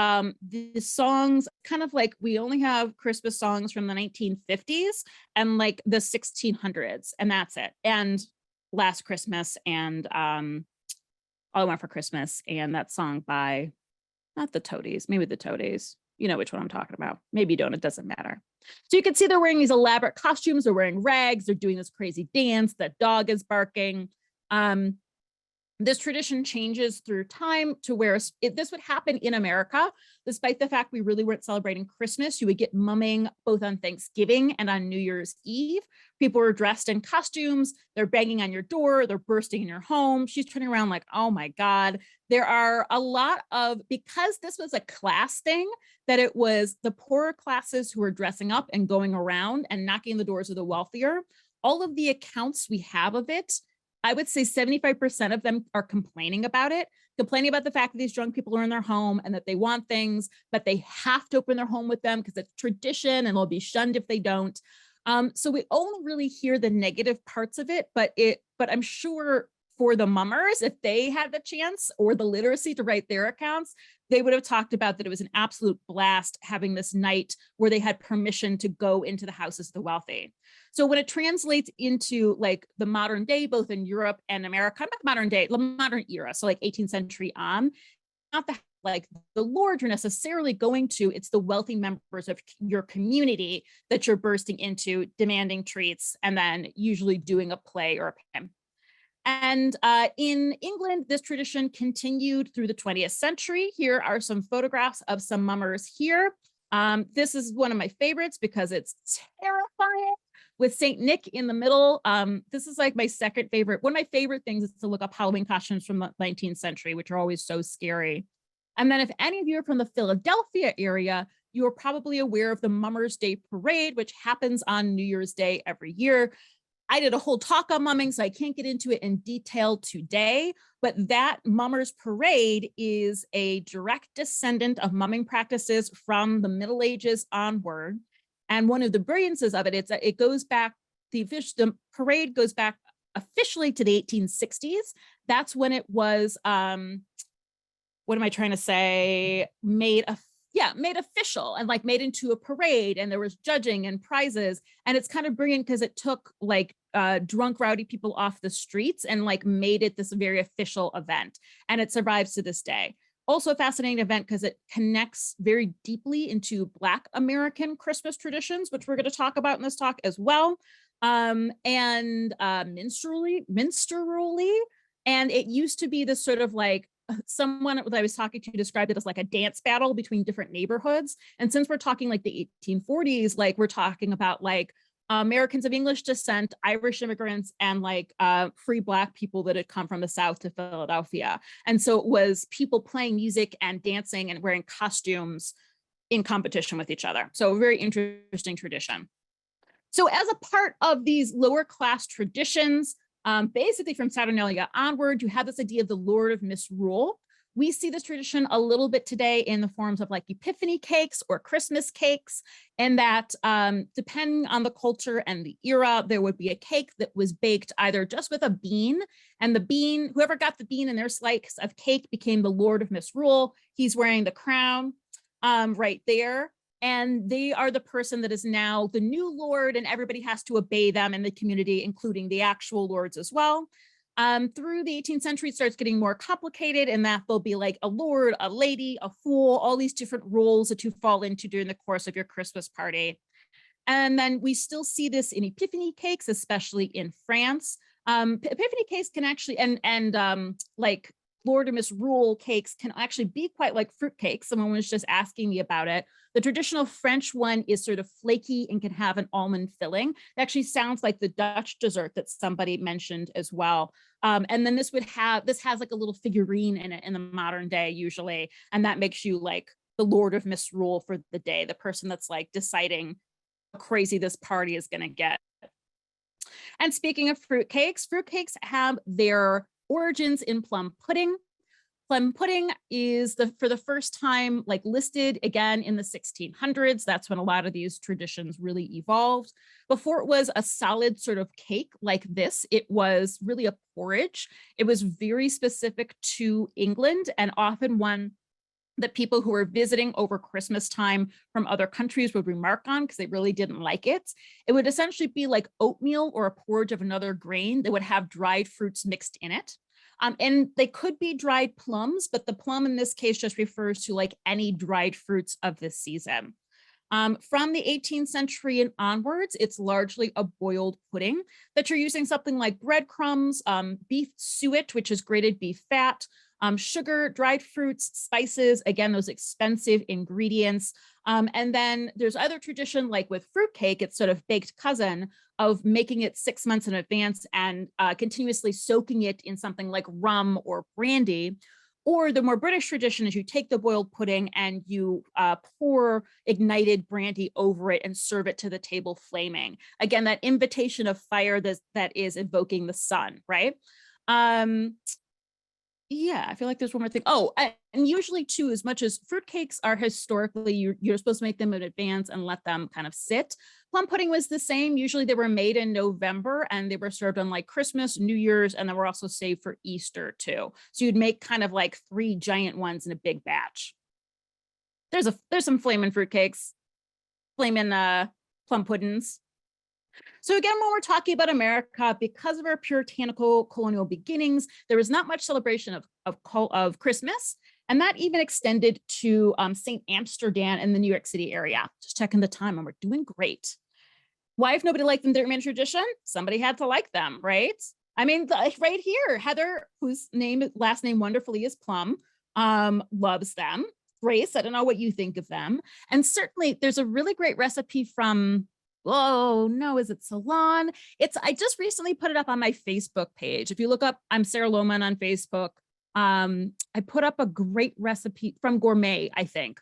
the songs kind of like, we only have Christmas songs from the 1950s and like the 1600s, and that's it. And Last Christmas and All I Want for Christmas, and that song by, not the Toadies, maybe the Toadies. You know which one I'm talking about. Maybe you don't, it doesn't matter. So you can see they're wearing these elaborate costumes, they're wearing rags, they're doing this crazy dance, the dog is barking. This tradition changes through time to where this would happen in America, despite the fact we really weren't celebrating Christmas. You would get mumming both on Thanksgiving and on New Year's Eve. People were dressed in costumes, they're banging on your door, they're bursting in your home. She's turning around like, oh my God. There are a lot of, because this was a class thing, that it was the poorer classes who were dressing up and going around and knocking the doors of the wealthier. All of the accounts we have of it, I would say 75% of them are complaining about it, complaining about the fact that these drunk people are in their home and that they want things, but they have to open their home with them because it's tradition and they'll be shunned if they don't. So we only really hear the negative parts of it, but I'm sure for the mummers, if they had the chance or the literacy to write their accounts, they would have talked about that it was an absolute blast having this night where they had permission to go into the houses of the wealthy. So when it translates into like the modern day, both in Europe and America, not modern day, the modern era, so like 18th century on, not the like the Lord you're necessarily going to, it's the wealthy members of your community that you're bursting into, demanding treats, and then usually doing a play or a poem. And in England, this tradition continued through the 20th century. Here are some photographs of some mummers here. This is one of my favorites because it's terrifying with Saint Nick in the middle. This is like my second favorite. One of my favorite things is to look up Halloween costumes from the 19th century, which are always so scary. And then if any of you are from the Philadelphia area, you are probably aware of the Mummers Day Parade, which happens on New Year's Day every year. I did a whole talk on mumming, so I can't get into it in detail today, but that Mummers Parade is a direct descendant of mumming practices from the Middle Ages onward. And one of the brilliances of it is that it goes back, the parade goes back officially to the 1860s. That's when it was, what am I trying to say, made official and like made into a parade, and there was judging and prizes. And it's kind of brilliant because it took like drunk rowdy people off the streets and like made it this very official event, and it survives to this day. Also a fascinating event because it connects very deeply into Black American Christmas traditions, which we're going to talk about in this talk as well. And minstrelly, and it used to be this sort of like, someone that I was talking to described it as like a dance battle between different neighborhoods. And since we're talking like the 1840s, like we're talking about like Americans of English descent, Irish immigrants, and like free Black people that had come from the South to Philadelphia. And so it was people playing music and dancing and wearing costumes in competition with each other. So a very interesting tradition. So as a part of these lower class traditions, basically from Saturnalia onward, you have this idea of the Lord of Misrule. We see this tradition a little bit today in the forms of like Epiphany cakes or Christmas cakes, and that depending on the culture and the era, there would be a cake that was baked either just with a bean, and the bean, whoever got the bean in their slice of cake became the Lord of Misrule. He's wearing the crown right there. And they are the person that is now the new Lord, and everybody has to obey them in the community, including the actual lords as well. Through the 18th century, it starts getting more complicated, in that there'll be like a lord, a lady, a fool, all these different roles that you fall into during the course of your Christmas party. And then we still see this in Epiphany cakes, especially in France. Epiphany cakes can actually, and like Lord of Misrule cakes can actually be quite like fruit cakes. Someone was just asking me about it. The traditional French one is sort of flaky and can have an almond filling. It actually sounds like the Dutch dessert that somebody mentioned as well. And then this has like a little figurine in it in the modern day usually. And that makes you like the Lord of Misrule for the day, the person that's like deciding how crazy this party is gonna get. And speaking of fruitcakes have their origins in plum pudding. Plum pudding is for the first time like listed again in the 1600s. That's when a lot of these traditions really evolved. Before it was a solid sort of cake like this, it was really a porridge. It was very specific to England, and often one that people who were visiting over Christmas time from other countries would remark on because they really didn't like it. It would essentially be like oatmeal or a porridge of another grain that would have dried fruits mixed in it. And they could be dried plums, but the plum in this case just refers to like any dried fruits of the season. From the 18th century and onwards, it's largely a boiled pudding that you're using something like breadcrumbs, beef suet, which is grated beef fat, sugar, dried fruits, spices, again, those expensive ingredients. And then there's other tradition, like with fruitcake, it's sort of baked cousin of making it 6 months in advance and continuously soaking it in something like rum or brandy. Or the more British tradition is you take the boiled pudding and you pour ignited brandy over it and serve it to the table flaming. Again, that invitation of fire that is evoking the sun, right? Yeah, I feel like there's one more thing. Oh, and usually too, as much as fruitcakes are historically, you're supposed to make them in advance and let them kind of sit. Plum pudding was the same. Usually they were made in November and they were served on like Christmas, New Year's, and then were also saved for Easter too. So you'd make kind of like 3 giant ones in a big batch. There's some flaming fruitcakes, flaming plum puddings. So again, when we're talking about America, because of our puritanical colonial beginnings, there was not much celebration of Christmas. And that even extended to St. Amsterdam in the New York City area. Just checking the time and we're doing great. Why, if nobody liked them, their main tradition? Somebody had to like them, right? I mean, right here, Heather, whose last name wonderfully is Plum, loves them. Grace, I don't know what you think of them. And certainly there's a really great recipe from, oh no, is it Salon? I just recently put it up on my Facebook page. If you look up, I'm Sarah Lohman on Facebook. I put up a great recipe from Gourmet, I think.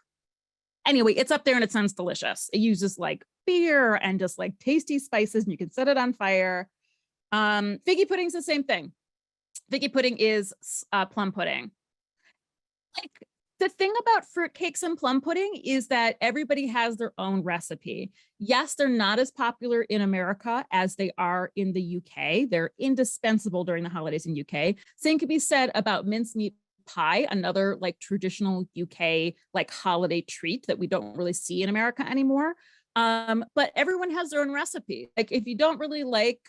Anyway, it's up there and it sounds delicious. It uses like beer and just like tasty spices, and you can set it on fire. Figgy pudding's the same thing. Figgy pudding is plum pudding. Like, the thing about fruitcakes and plum pudding is that everybody has their own recipe. Yes, they're not as popular in America as they are in the UK. They're indispensable during the holidays in UK. Same could be said about mincemeat pie, another like traditional UK like holiday treat that we don't really see in America anymore. But everyone has their own recipe. Like if you don't really like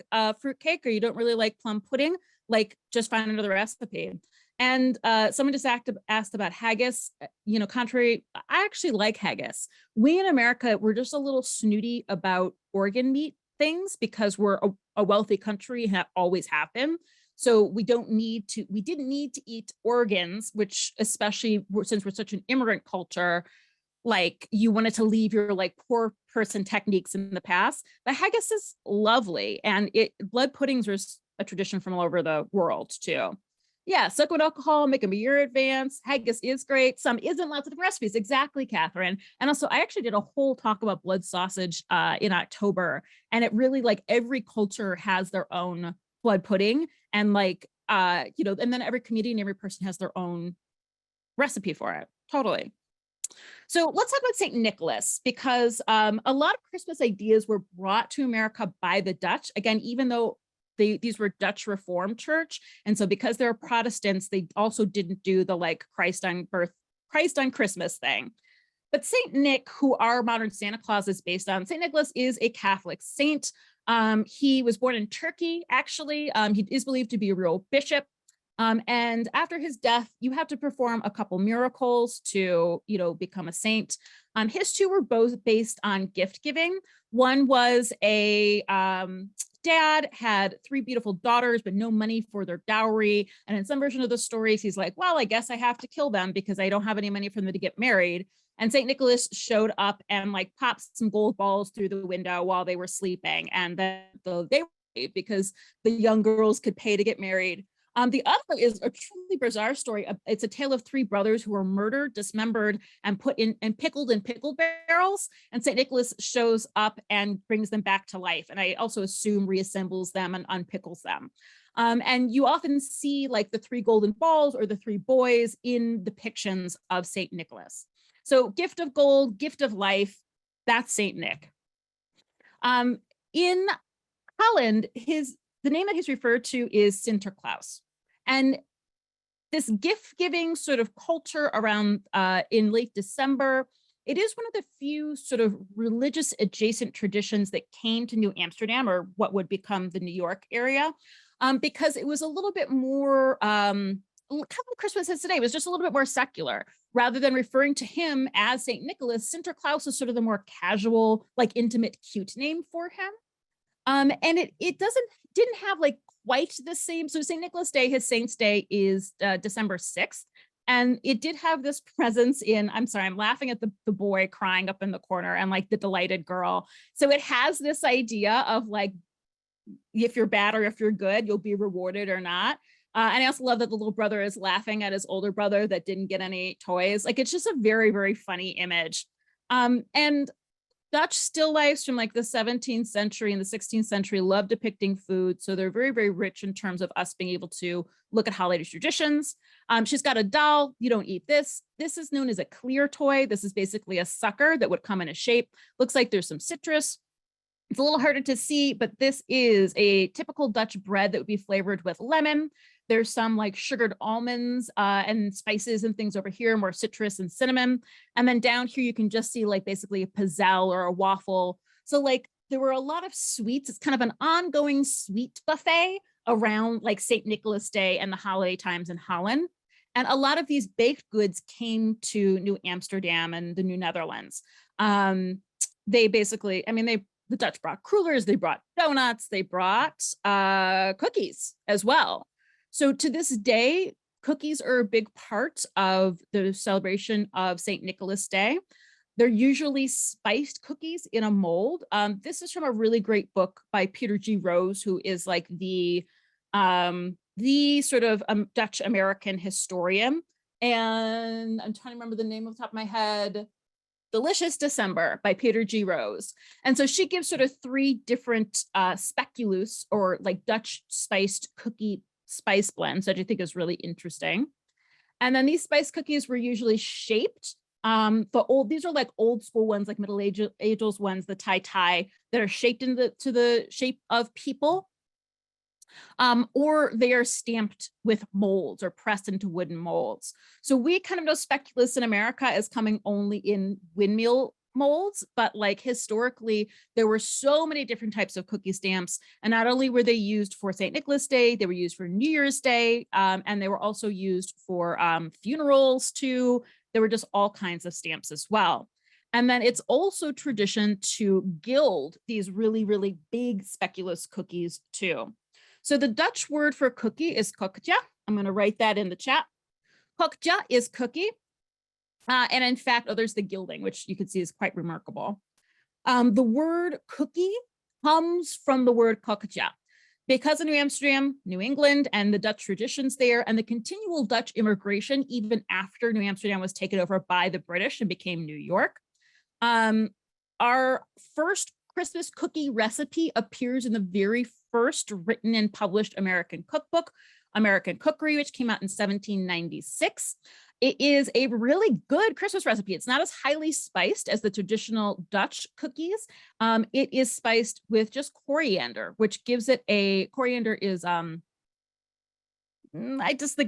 fruitcake or you don't really like plum pudding, like just find another recipe. And someone just asked about haggis. You know, contrary, I actually like haggis. We in America, we're just a little snooty about organ meat things because we're a wealthy country and always have been. So we didn't need to eat organs, which especially since we're such an immigrant culture, like you wanted to leave your like poor person techniques in the past. But haggis is lovely, and blood puddings are a tradition from all over the world too. Yeah, soak with alcohol, make them a year advance. Haggis is great. Some isn't, lots of different recipes. Exactly, Catherine. And also, I actually did a whole talk about blood sausage in October, and it really like every culture has their own blood pudding, and like and then every community and every person has their own recipe for it. Totally. So let's talk about St. Nicholas, because a lot of Christmas ideas were brought to America by the Dutch. Again, even though these were Dutch Reformed Church, and so because they're Protestants, they also didn't do the like Christ on Christmas thing. But St. Nick, who our modern Santa Claus is based on, St. Nicholas is a Catholic saint. He was born in Turkey, actually. He is believed to be a real bishop. And after his death, you have to perform a couple miracles to, become a saint. His two were both based on gift giving. One was a dad had three beautiful daughters, but no money for their dowry. And in some version of the stories, he's like, well, I guess I have to kill them because I don't have any money for them to get married. And St. Nicholas showed up and like popped some gold balls through the window while they were sleeping. And then they were because the young girls could pay to get married. The other is a truly bizarre story. It's a tale of three brothers who were murdered, dismembered, and put in and pickled in pickle barrels. And St. Nicholas shows up and brings them back to life. And I also assume reassembles them and unpickles them. And you often see like the three golden balls or the three boys in depictions of St. Nicholas. So gift of gold, gift of life, that's St. Nick. In Holland, the name that he's referred to is Sinterklaas. And this gift-giving sort of culture around in late December, it is one of the few sort of religious adjacent traditions that came to New Amsterdam, or what would become the New York area, because it was a little bit more, kind of Christmas is today, it was just a little bit more secular. Rather than referring to him as St. Nicholas, Sinterklaas is sort of the more casual, like intimate, cute name for him. And it didn't have like quite the same. So St. Nicholas Day, his Saint's Day, is December 6th. And it did have this presence in, I'm sorry, I'm laughing at the boy crying up in the corner and like the delighted girl. So it has this idea of like, if you're bad or if you're good, you'll be rewarded or not. And I also love that the little brother is laughing at his older brother that didn't get any toys. Like, it's just a very, very funny image. And Dutch still lifes from like the 17th century and the 16th century love depicting food. So they're very, very rich in terms of us being able to look at holiday traditions. She's got a doll. You don't eat this. This is known as a clear toy. This is basically a sucker that would come in a shape. Looks like there's some citrus. It's a little harder to see, but this is a typical Dutch bread that would be flavored with lemon. There's some like sugared almonds and spices and things over here, more citrus and cinnamon. And then down here, you can just see like basically a pizzelle or a waffle. So like there were a lot of sweets. It's kind of an ongoing sweet buffet around like St. Nicholas Day and the holiday times in Holland. And a lot of these baked goods came to New Amsterdam and the New Netherlands. They basically, the Dutch brought crullers, they brought donuts, they brought cookies as well. So to this day, cookies are a big part of the celebration of St. Nicholas Day. They're usually spiced cookies in a mold. This is from a really great book by Peter G. Rose, who is like the sort of Dutch American historian. And I'm trying to remember the name off the top of my head. Delicious December by Peter G. Rose. And so she gives sort of three different speculoos or like Dutch spiced cookie spice blends that I think is really interesting. And then these spice cookies were usually shaped. These are like old school ones, like Middle Ages ones, the tie that are shaped to the shape of people. Or they are stamped with molds or pressed into wooden molds. So we kind of know speculoos in America as coming only in windmill molds, but like historically, there were so many different types of cookie stamps. And not only were they used for St. Nicholas Day, they were used for New Year's Day, and they were also used for funerals too. There were just all kinds of stamps as well. And then it's also tradition to gild these really, really big speculoos cookies too. So the Dutch word for cookie is koekje. I'm going to write that in the chat. Koekje is cookie. And in fact, there's the gilding, which you can see is quite remarkable. The word cookie comes from the word kokja. Because of New Amsterdam, New England, and the Dutch traditions there, and the continual Dutch immigration, even after New Amsterdam was taken over by the British and became New York. Our first Christmas cookie recipe appears in the very first written and published American cookbook, American Cookery, which came out in 1796. It is a really good Christmas recipe. It's not as highly spiced as the traditional Dutch cookies. It is spiced with just coriander, which gives it a, coriander is, the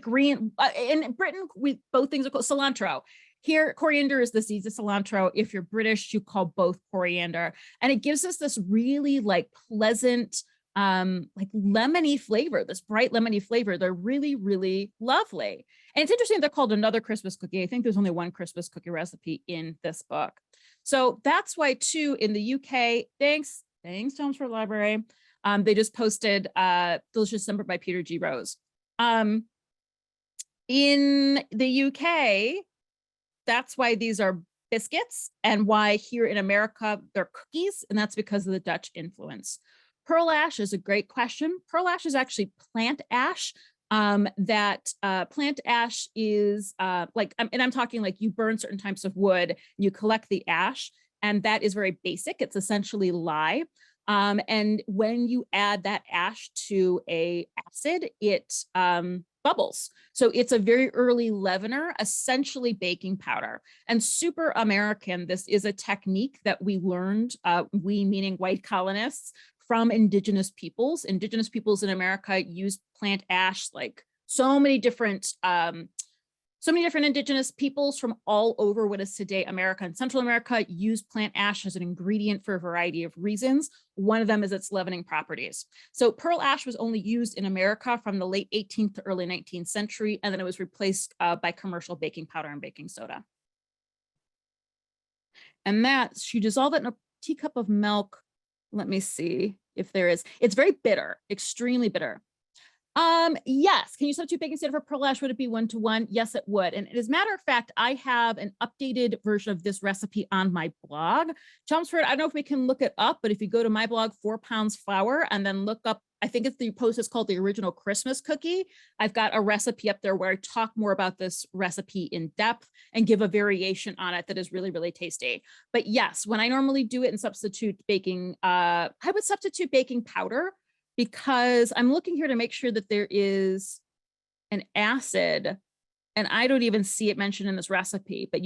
green, in Britain, both things are called cilantro. Here, coriander is the seeds of cilantro. If you're British, you call both coriander. And it gives us this really like pleasant, like lemony flavor, this bright lemony flavor. They're really, really lovely. And it's interesting they're called another Christmas cookie. I think there's only one Christmas cookie recipe in this book. So that's why too, in the UK, thanks Chelmsford Library, they just posted Delicious Summer by Peter G. Rose. In the UK, that's why these are biscuits, and why here in America, they're cookies, and that's because of the Dutch influence. Pearl ash is a great question. Pearl ash is actually plant ash. Plant ash is like, and I'm talking like you burn certain types of wood, you collect the ash, and that is very basic. It's essentially lye. And when you add that ash to a acid, it bubbles. So it's a very early leavener, essentially baking powder. And super American, this is a technique that we learned, we meaning white colonists, from indigenous peoples. Indigenous peoples in America use plant ash, like so many different indigenous peoples from all over what is today America and Central America use plant ash as an ingredient for a variety of reasons. One of them is its leavening properties. So pearl ash was only used in America from the late 18th to early 19th century, and then it was replaced by commercial baking powder and baking soda. And that, you dissolve it in a teacup of milk. Let me see if there is, it's very bitter, extremely bitter. Yes. Can you substitute baking soda for pearl ash? Would it be 1-to-1? Yes, it would. And as a matter of fact, I have an updated version of this recipe on my blog. Chelmsford, I don't know if we can look it up, but if you go to my blog, 4 pounds flour, and then look up, I think it's the post is called the original Christmas cookie. I've got a recipe up there where I talk more about this recipe in depth and give a variation on it that is really, really tasty. But yes, when I normally do it and substitute baking, I would substitute baking powder, because I'm looking here to make sure that there is an acid, and I don't even see it mentioned in this recipe, but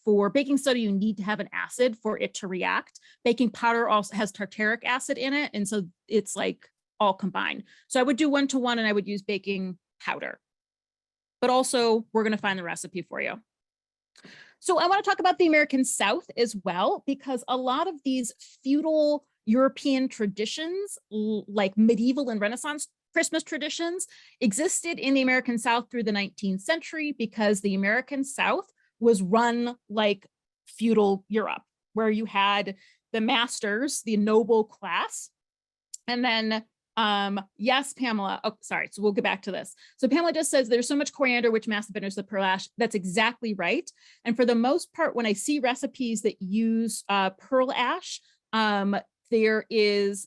for baking soda, you need to have an acid for it to react. Baking powder also has tartaric acid in it, and so it's like all combined. So I would do 1-to-1, and I would use baking powder. But also, we're going to find the recipe for you. So I want to talk about the American South as well, because a lot of these feudal European traditions, like medieval and Renaissance Christmas traditions, existed in the American South through the 19th century, because the American South was run like feudal Europe, where you had the masters, the noble class, and then yes, Pamela. Oh, sorry. So we'll get back to this. So Pamela just says there's so much coriander, which massive bitters the pearl ash. That's exactly right. And for the most part, when I see recipes that use pearl ash, there is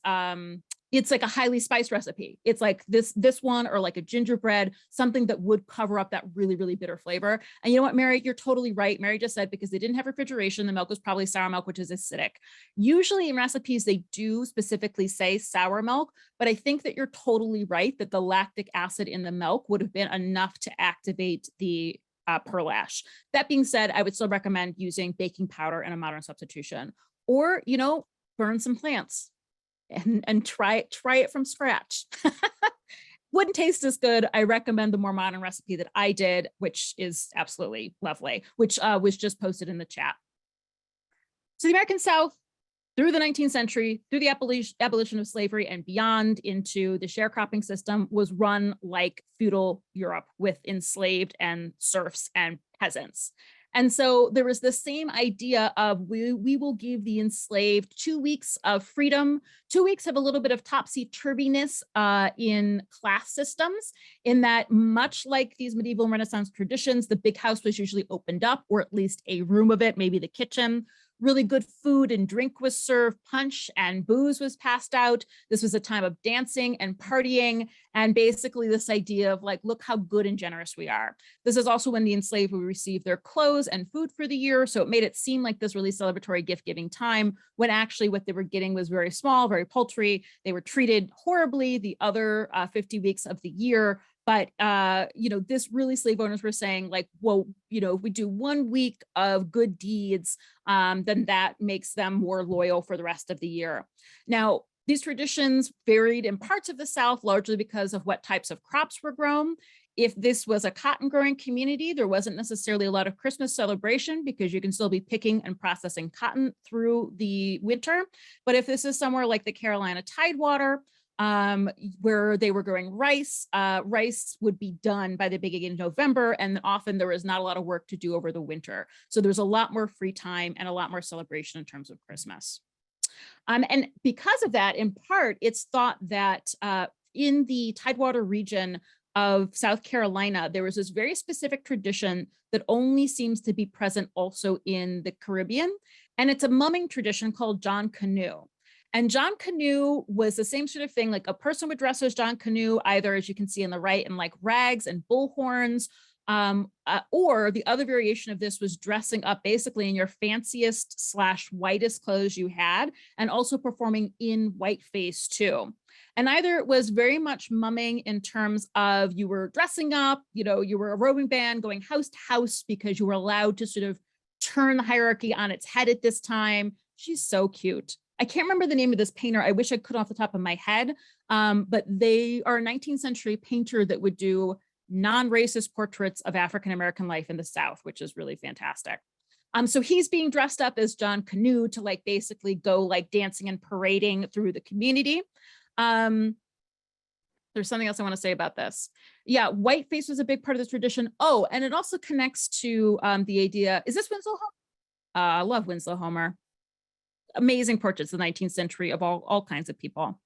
it's like a highly spiced recipe. It's like this one, or like a gingerbread, something that would cover up that really, really bitter flavor. And you know what, Mary, you're totally right. Mary just said because they didn't have refrigeration, the milk was probably sour milk, which is acidic. Usually in recipes, they do specifically say sour milk, but I think that you're totally right that the lactic acid in the milk would have been enough to activate the pearl ash. That being said, I would still recommend using baking powder in a modern substitution, or, you know, burn some plants and try it from scratch. Wouldn't taste as good. I recommend the more modern recipe that I did, which is absolutely lovely, which was just posted in the chat. So the American South, through the 19th century, through the abolition of slavery and beyond into the sharecropping system, was run like feudal Europe with enslaved and serfs and peasants. And so there was the same idea of we will give the enslaved 2 weeks of freedom, 2 weeks of a little bit of topsy-turviness in class systems, in that much like these medieval and Renaissance traditions, the big house was usually opened up, or at least a room of it, maybe the kitchen. Really good food and drink was served, punch and booze was passed out. This was a time of dancing and partying, and basically this idea of like, look how good and generous we are. This is also when the enslaved would receive their clothes and food for the year, so it made it seem like this really celebratory gift-giving time, when actually what they were getting was very small, very paltry. They were treated horribly the other 50 weeks of the year. But, this really slave owners were saying like, well, if we do 1 week of good deeds, then that makes them more loyal for the rest of the year. Now, these traditions varied in parts of the South, largely because of what types of crops were grown. If this was a cotton growing community, there wasn't necessarily a lot of Christmas celebration because you can still be picking and processing cotton through the winter. But if this is somewhere like the Carolina Tidewater, where they were growing rice, rice would be done by the beginning of November, and often there was not a lot of work to do over the winter. So there's a lot more free time and a lot more celebration in terms of Christmas. And because of that, in part, it's thought that in the Tidewater region of South Carolina, there was this very specific tradition that only seems to be present also in the Caribbean. And it's a mumming tradition called John Canoe. And John Canoe was the same sort of thing, like a person would dress as John Canoe, either as you can see on the right in like rags and bullhorns, or the other variation of this was dressing up basically in your fanciest / whitest clothes you had, and also performing in whiteface too. And either it was very much mumming in terms of you were dressing up, you were a roving band going house to house because you were allowed to sort of turn the hierarchy on its head at this time. She's so cute. I can't remember the name of this painter. I wish I could off the top of my head, but they are a 19th century painter that would do non-racist portraits of African-American life in the South, which is really fantastic. So he's being dressed up as John Canoe to like basically go like dancing and parading through the community. There's something else I want to say about this. Yeah, whiteface was a big part of this tradition. Oh, and it also connects to the idea, is this Winslow Homer? I love Winslow Homer. Amazing portraits of the 19th century of all kinds of people.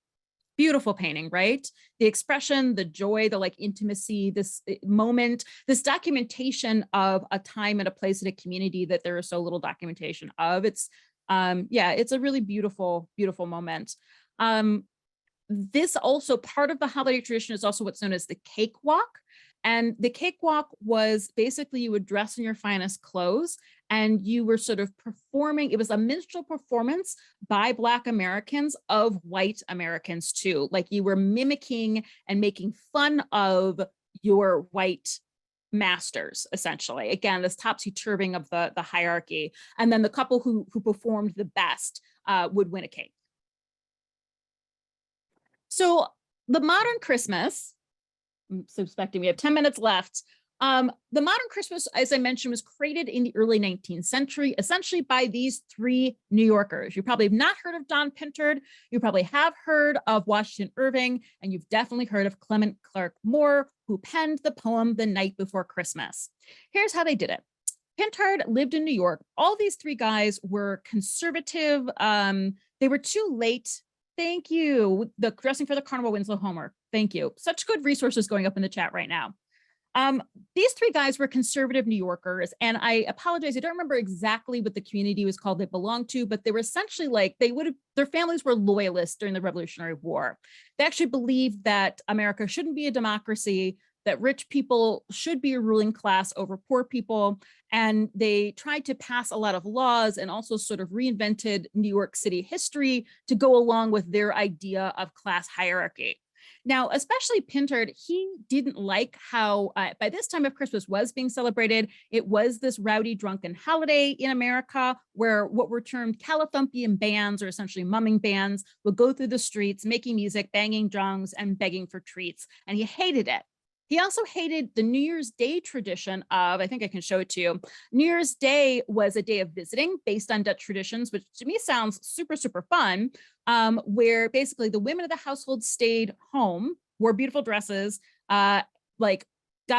Beautiful painting, right? The expression, the joy, the like intimacy, this moment, this documentation of a time and a place in a community that there is so little documentation of. It's it's a really beautiful, beautiful moment. This also, part of the holiday tradition is also what's known as the cakewalk. And the cakewalk was basically you would dress in your finest clothes and you were sort of performing. It was a minstrel performance by Black Americans of white Americans too. Like you were mimicking and making fun of your white masters, essentially. Again, this topsy-turving of the hierarchy. And then the couple who performed the best would win a cake. So the modern Christmas, I'm suspecting we have 10 minutes left. The modern Christmas, as I mentioned, was created in the early 19th century, essentially by these three New Yorkers. You probably have not heard of John Pintard. You probably have heard of Washington Irving, and you've definitely heard of Clement Clarke Moore, who penned the poem The Night Before Christmas. Here's how they did it. Pintard lived in New York. All these three guys were conservative. They were too late. Thank you. The dressing for the carnival, Winslow Homer. Thank you. Such good resources going up in the chat right now. These three guys were conservative New Yorkers, and I apologize, I don't remember exactly what the community was called they belonged to, but they were essentially like, their families were loyalists during the Revolutionary War. They actually believed that America shouldn't be a democracy, that rich people should be a ruling class over poor people, and they tried to pass a lot of laws and also sort of reinvented New York City history to go along with their idea of class hierarchy. Now, especially Pintard, he didn't like how by this time of Christmas was being celebrated. It was this rowdy, drunken holiday in America where what were termed Californian bands, or essentially mumming bands, would go through the streets, making music, banging drums, and begging for treats. And he hated it. He also hated the New Year's Day tradition of, I think I can show it to you. New Year's Day was a day of visiting based on Dutch traditions, which to me sounds super, super fun, where basically the women of the household stayed home, wore beautiful dresses, got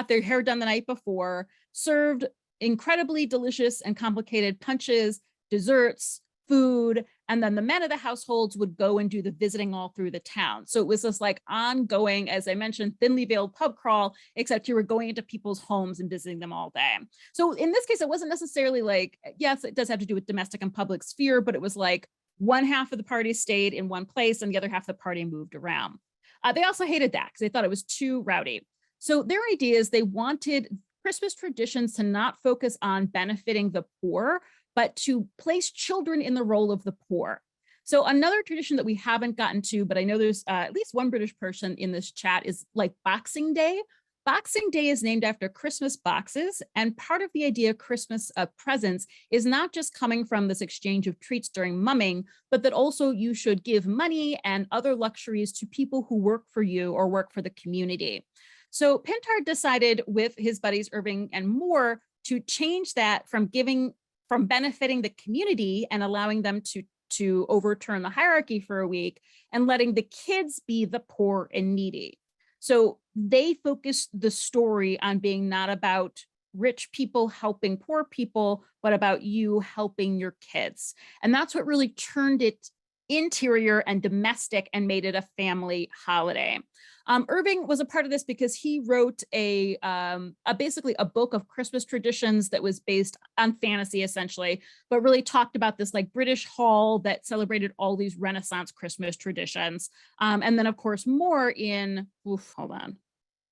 their hair done the night before, served incredibly delicious and complicated punches, desserts, food, and then the men of the households would go and do the visiting all through the town. So it was this like ongoing, as I mentioned, thinly veiled pub crawl, except you were going into people's homes and visiting them all day. So in this case, it wasn't necessarily like, yes, it does have to do with domestic and public sphere, but it was like one half of the party stayed in one place and the other half of the party moved around. They also hated that because they thought it was too rowdy. So their idea is they wanted Christmas traditions to not focus on benefiting the poor, but to place children in the role of the poor. So another tradition that we haven't gotten to, but I know there's at least one British person in this chat, is like Boxing Day. Boxing Day is named after Christmas boxes, and part of the idea of Christmas presents is not just coming from this exchange of treats during mumming, but that also you should give money and other luxuries to people who work for you or work for the community. So Pintard decided with his buddies Irving and Moore to change that from benefiting the community and allowing them to overturn the hierarchy for a week and letting the kids be the poor and needy. So they focused the story on being not about rich people helping poor people, but about you helping your kids. And that's what really turned it interior and domestic and made it a family holiday. Irving was a part of this because he wrote basically a book of Christmas traditions that was based on fantasy essentially, but really talked about this like British hall that celebrated all these Renaissance Christmas traditions. And then of course more in, hold on.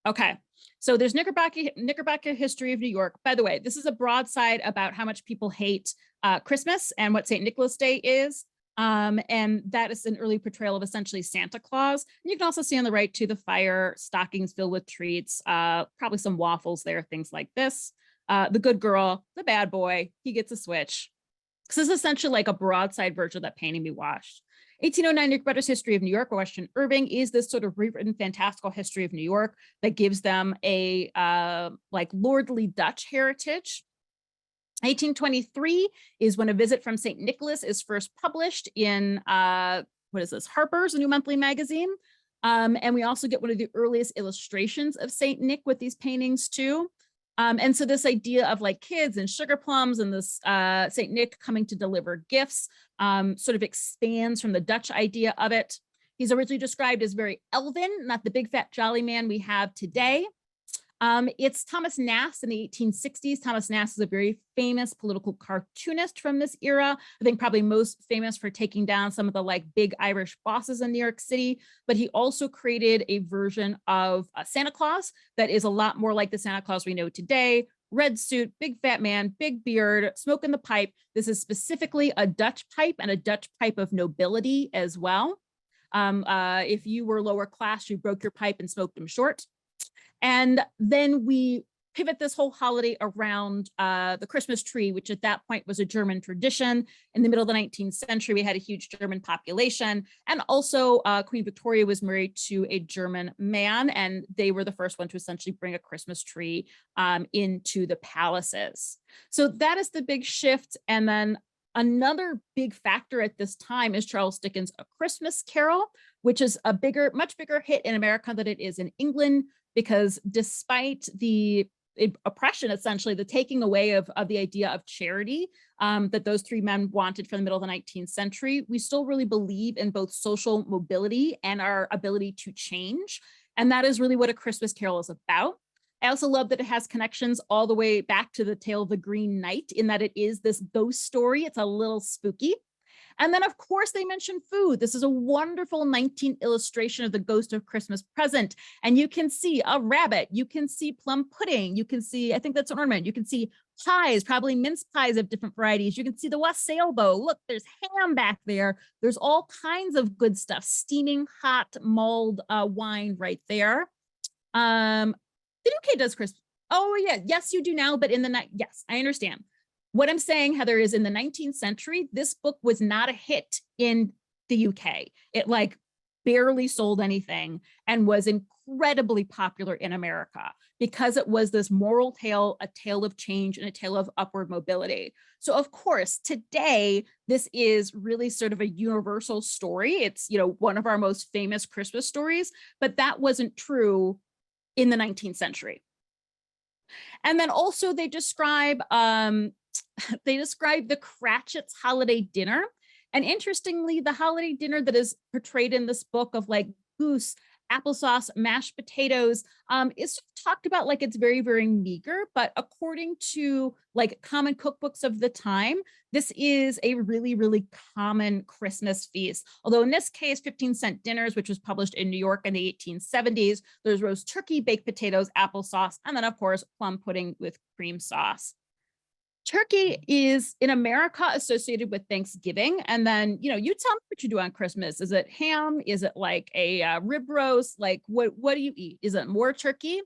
Okay, so there's Knickerbocker History of New York. By the way, this is a broadside about how much people hate Christmas and what St. Nicholas Day is. And that is an early portrayal of essentially Santa Claus. And you can also see on the right to the fire, stockings filled with treats, probably some waffles there, things like this. The good girl, the bad boy, he gets a switch. This is essentially like a broadside version of that painting we watched. 1809 Knickerbocker's History of New York, Washington Irving, is this sort of rewritten fantastical history of New York that gives them a like lordly Dutch heritage. 1823 is when A Visit from St. Nicholas is first published in, what is this, Harper's, a new monthly magazine. And we also get one of the earliest illustrations of St. Nick with these paintings too. And so this idea of like kids and sugar plums and this St. Nick coming to deliver gifts sort of expands from the Dutch idea of it. He's originally described as very elven, not the big fat jolly man we have today. It's Thomas Nast in the 1860s. Thomas Nast is a very famous political cartoonist from this era. I think probably most famous for taking down some of the like big Irish bosses in New York City, but he also created a version of Santa Claus that is a lot more like the Santa Claus we know today. Red suit, big fat man, big beard, smoking the pipe. This is specifically a Dutch pipe and a Dutch pipe of nobility as well. If you were lower class, you broke your pipe and smoked them short. And then we pivot this whole holiday around the Christmas tree, which at that point was a German tradition. In the middle of the 19th century, we had a huge German population. And also Queen Victoria was married to a German man, and they were the first one to essentially bring a Christmas tree into the palaces. So that is the big shift. And then another big factor at this time is Charles Dickens' A Christmas Carol, which is a much bigger hit in America than it is in England, because despite the oppression, essentially the taking away of the idea of charity that those three men wanted from the middle of the 19th century, we still really believe in both social mobility and our ability to change. And that is really what A Christmas Carol is about. I also love that it has connections all the way back to the tale of the Green Knight, in that it is this ghost story. It's a little spooky. And then, of course, they mention food. This is a wonderful 19th illustration of the Ghost of Christmas Present. And you can see a rabbit. You can see plum pudding. You can see, I think that's an ornament. You can see pies, probably mince pies of different varieties. You can see the wassail bowl. Look, there's ham back there. There's all kinds of good stuff. Steaming hot mulled wine right there. The UK does Christmas. Oh, yeah. Yes, you do now. But in the night, yes, I understand. What I'm saying, Heather, is in the 19th century, this book was not a hit in the UK. It like barely sold anything and was incredibly popular in America because it was this moral tale, a tale of change and a tale of upward mobility. So of course, today, this is really sort of a universal story. It's, you know, one of our most famous Christmas stories, but that wasn't true in the 19th century. And then also they describe the Cratchit's holiday dinner. And interestingly, the holiday dinner that is portrayed in this book of like goose, applesauce, mashed potatoes, is talked about like it's very, very meager. But according to like common cookbooks of the time, this is a really, really common Christmas feast. Although in this case, 15-cent dinners, which was published in New York in the 1870s, there's roast turkey, baked potatoes, applesauce, and then of course, plum pudding with cream sauce. Turkey is in America associated with Thanksgiving. And then, you tell me what you do on Christmas. Is it ham? Is it like a rib roast? Like what do you eat? Is it more turkey?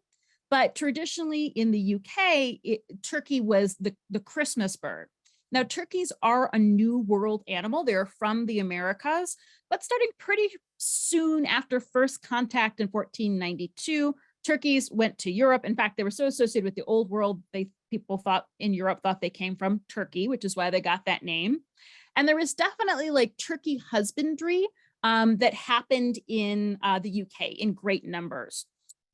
But traditionally in the UK, turkey was the Christmas bird. Now, turkeys are a New World animal. They're from the Americas, but starting pretty soon after first contact in 1492, turkeys went to Europe. In fact, they were so associated with the Old World, people thought in Europe thought they came from Turkey, which is why they got that name. And there was definitely like turkey husbandry that happened in the UK in great numbers.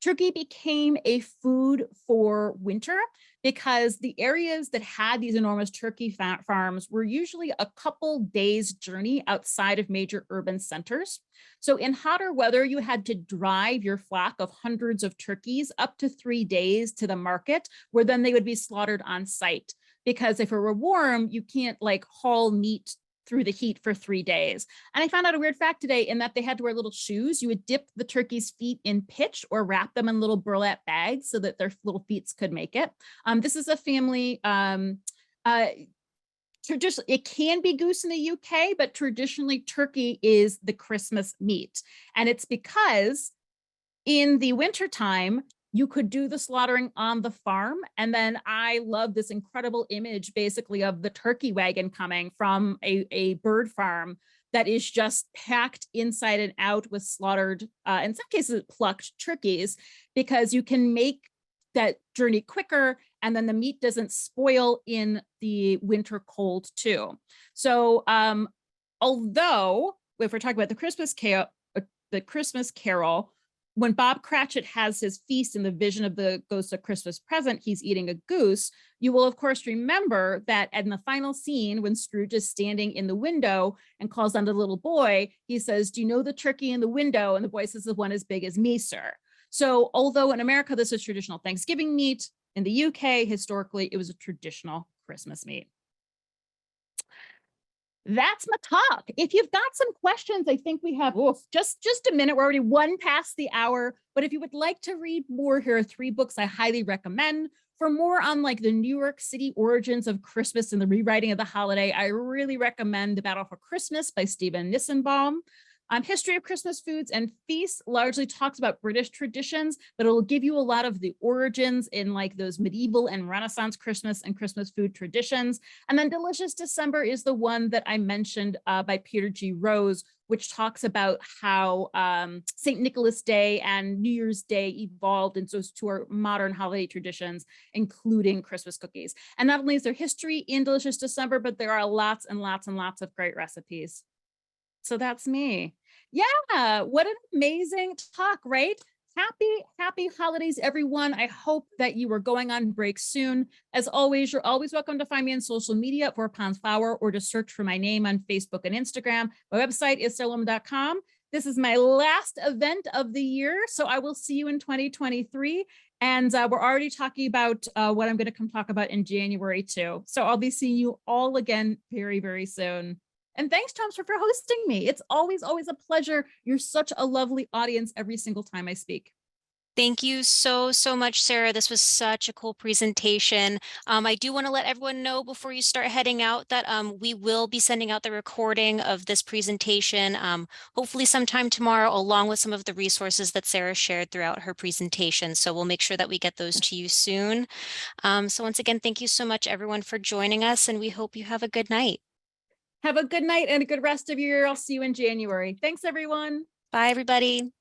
Turkey became a food for winter because the areas that had these enormous turkey farms were usually a couple days journey outside of major urban centers. So in hotter weather, you had to drive your flock of hundreds of turkeys up to 3 days to the market, where then they would be slaughtered on site. Because if it were warm, you can't like haul meat through the heat for 3 days. And I found out a weird fact today in that they had to wear little shoes. You would dip the turkey's feet in pitch or wrap them in little burlap bags so that their little feet could make it. This is a family, it can be goose in the UK, but traditionally turkey is the Christmas meat. And it's because in the wintertime, you could do the slaughtering on the farm. And then I love this incredible image basically of the turkey wagon coming from a bird farm that is just packed inside and out with slaughtered, in some cases, plucked turkeys, because you can make that journey quicker and then the meat doesn't spoil in the winter cold too. So although if we're talking about the Christmas Carol, when Bob Cratchit has his feast in the vision of the ghost of Christmas present, he's eating a goose. You will, of course, remember that in the final scene, when Scrooge is standing in the window and calls on the little boy, he says, "Do you know the turkey in the window?" And the boy says, "The one as big as me, sir." So although in America, this is traditional Thanksgiving meat, in the UK, historically, it was a traditional Christmas meat. That's my talk. If you've got some questions, I think we have just a minute. We're already 1 past the hour. But if you would like to read more, here are 3 books I highly recommend. For more on like the New York City origins of Christmas and the rewriting of the holiday, I really recommend The Battle for Christmas by Stephen Nissenbaum. History of Christmas Foods and Feasts largely talks about British traditions, but it'll give you a lot of the origins in like those medieval and Renaissance Christmas and Christmas food traditions. And then Delicious December is the one that I mentioned by Peter G. Rose, which talks about how St. Nicholas Day and New Year's Day evolved into to our modern holiday traditions, including Christmas cookies. And not only is there history in Delicious December, but there are lots and lots and lots of great recipes. So that's me. Yeah, what an amazing talk, right? Happy holidays, everyone. I hope that you are going on break soon. As always, you're always welcome to find me on social media for Pond's Flower or to search for my name on Facebook and Instagram. My website is sarahlohman.com. This is my last event of the year, so I will see you in 2023. And we're already talking about what I'm going to come talk about in January too. So I'll be seeing you all again very, very soon. And thanks, Chelmsford, for hosting me. It's always a pleasure. You're such a lovely audience every single time I speak. Thank you so much, Sarah. This was such a cool presentation. I do want to let everyone know before you start heading out that we will be sending out the recording of this presentation, hopefully sometime tomorrow, along with some of the resources that Sarah shared throughout her presentation. So we'll make sure that we get those to you soon. So once again, thank you so much, everyone, for joining us, and we hope you have a good night. Have a good night and a good rest of your year. I'll see you in January. Thanks, everyone. Bye, everybody.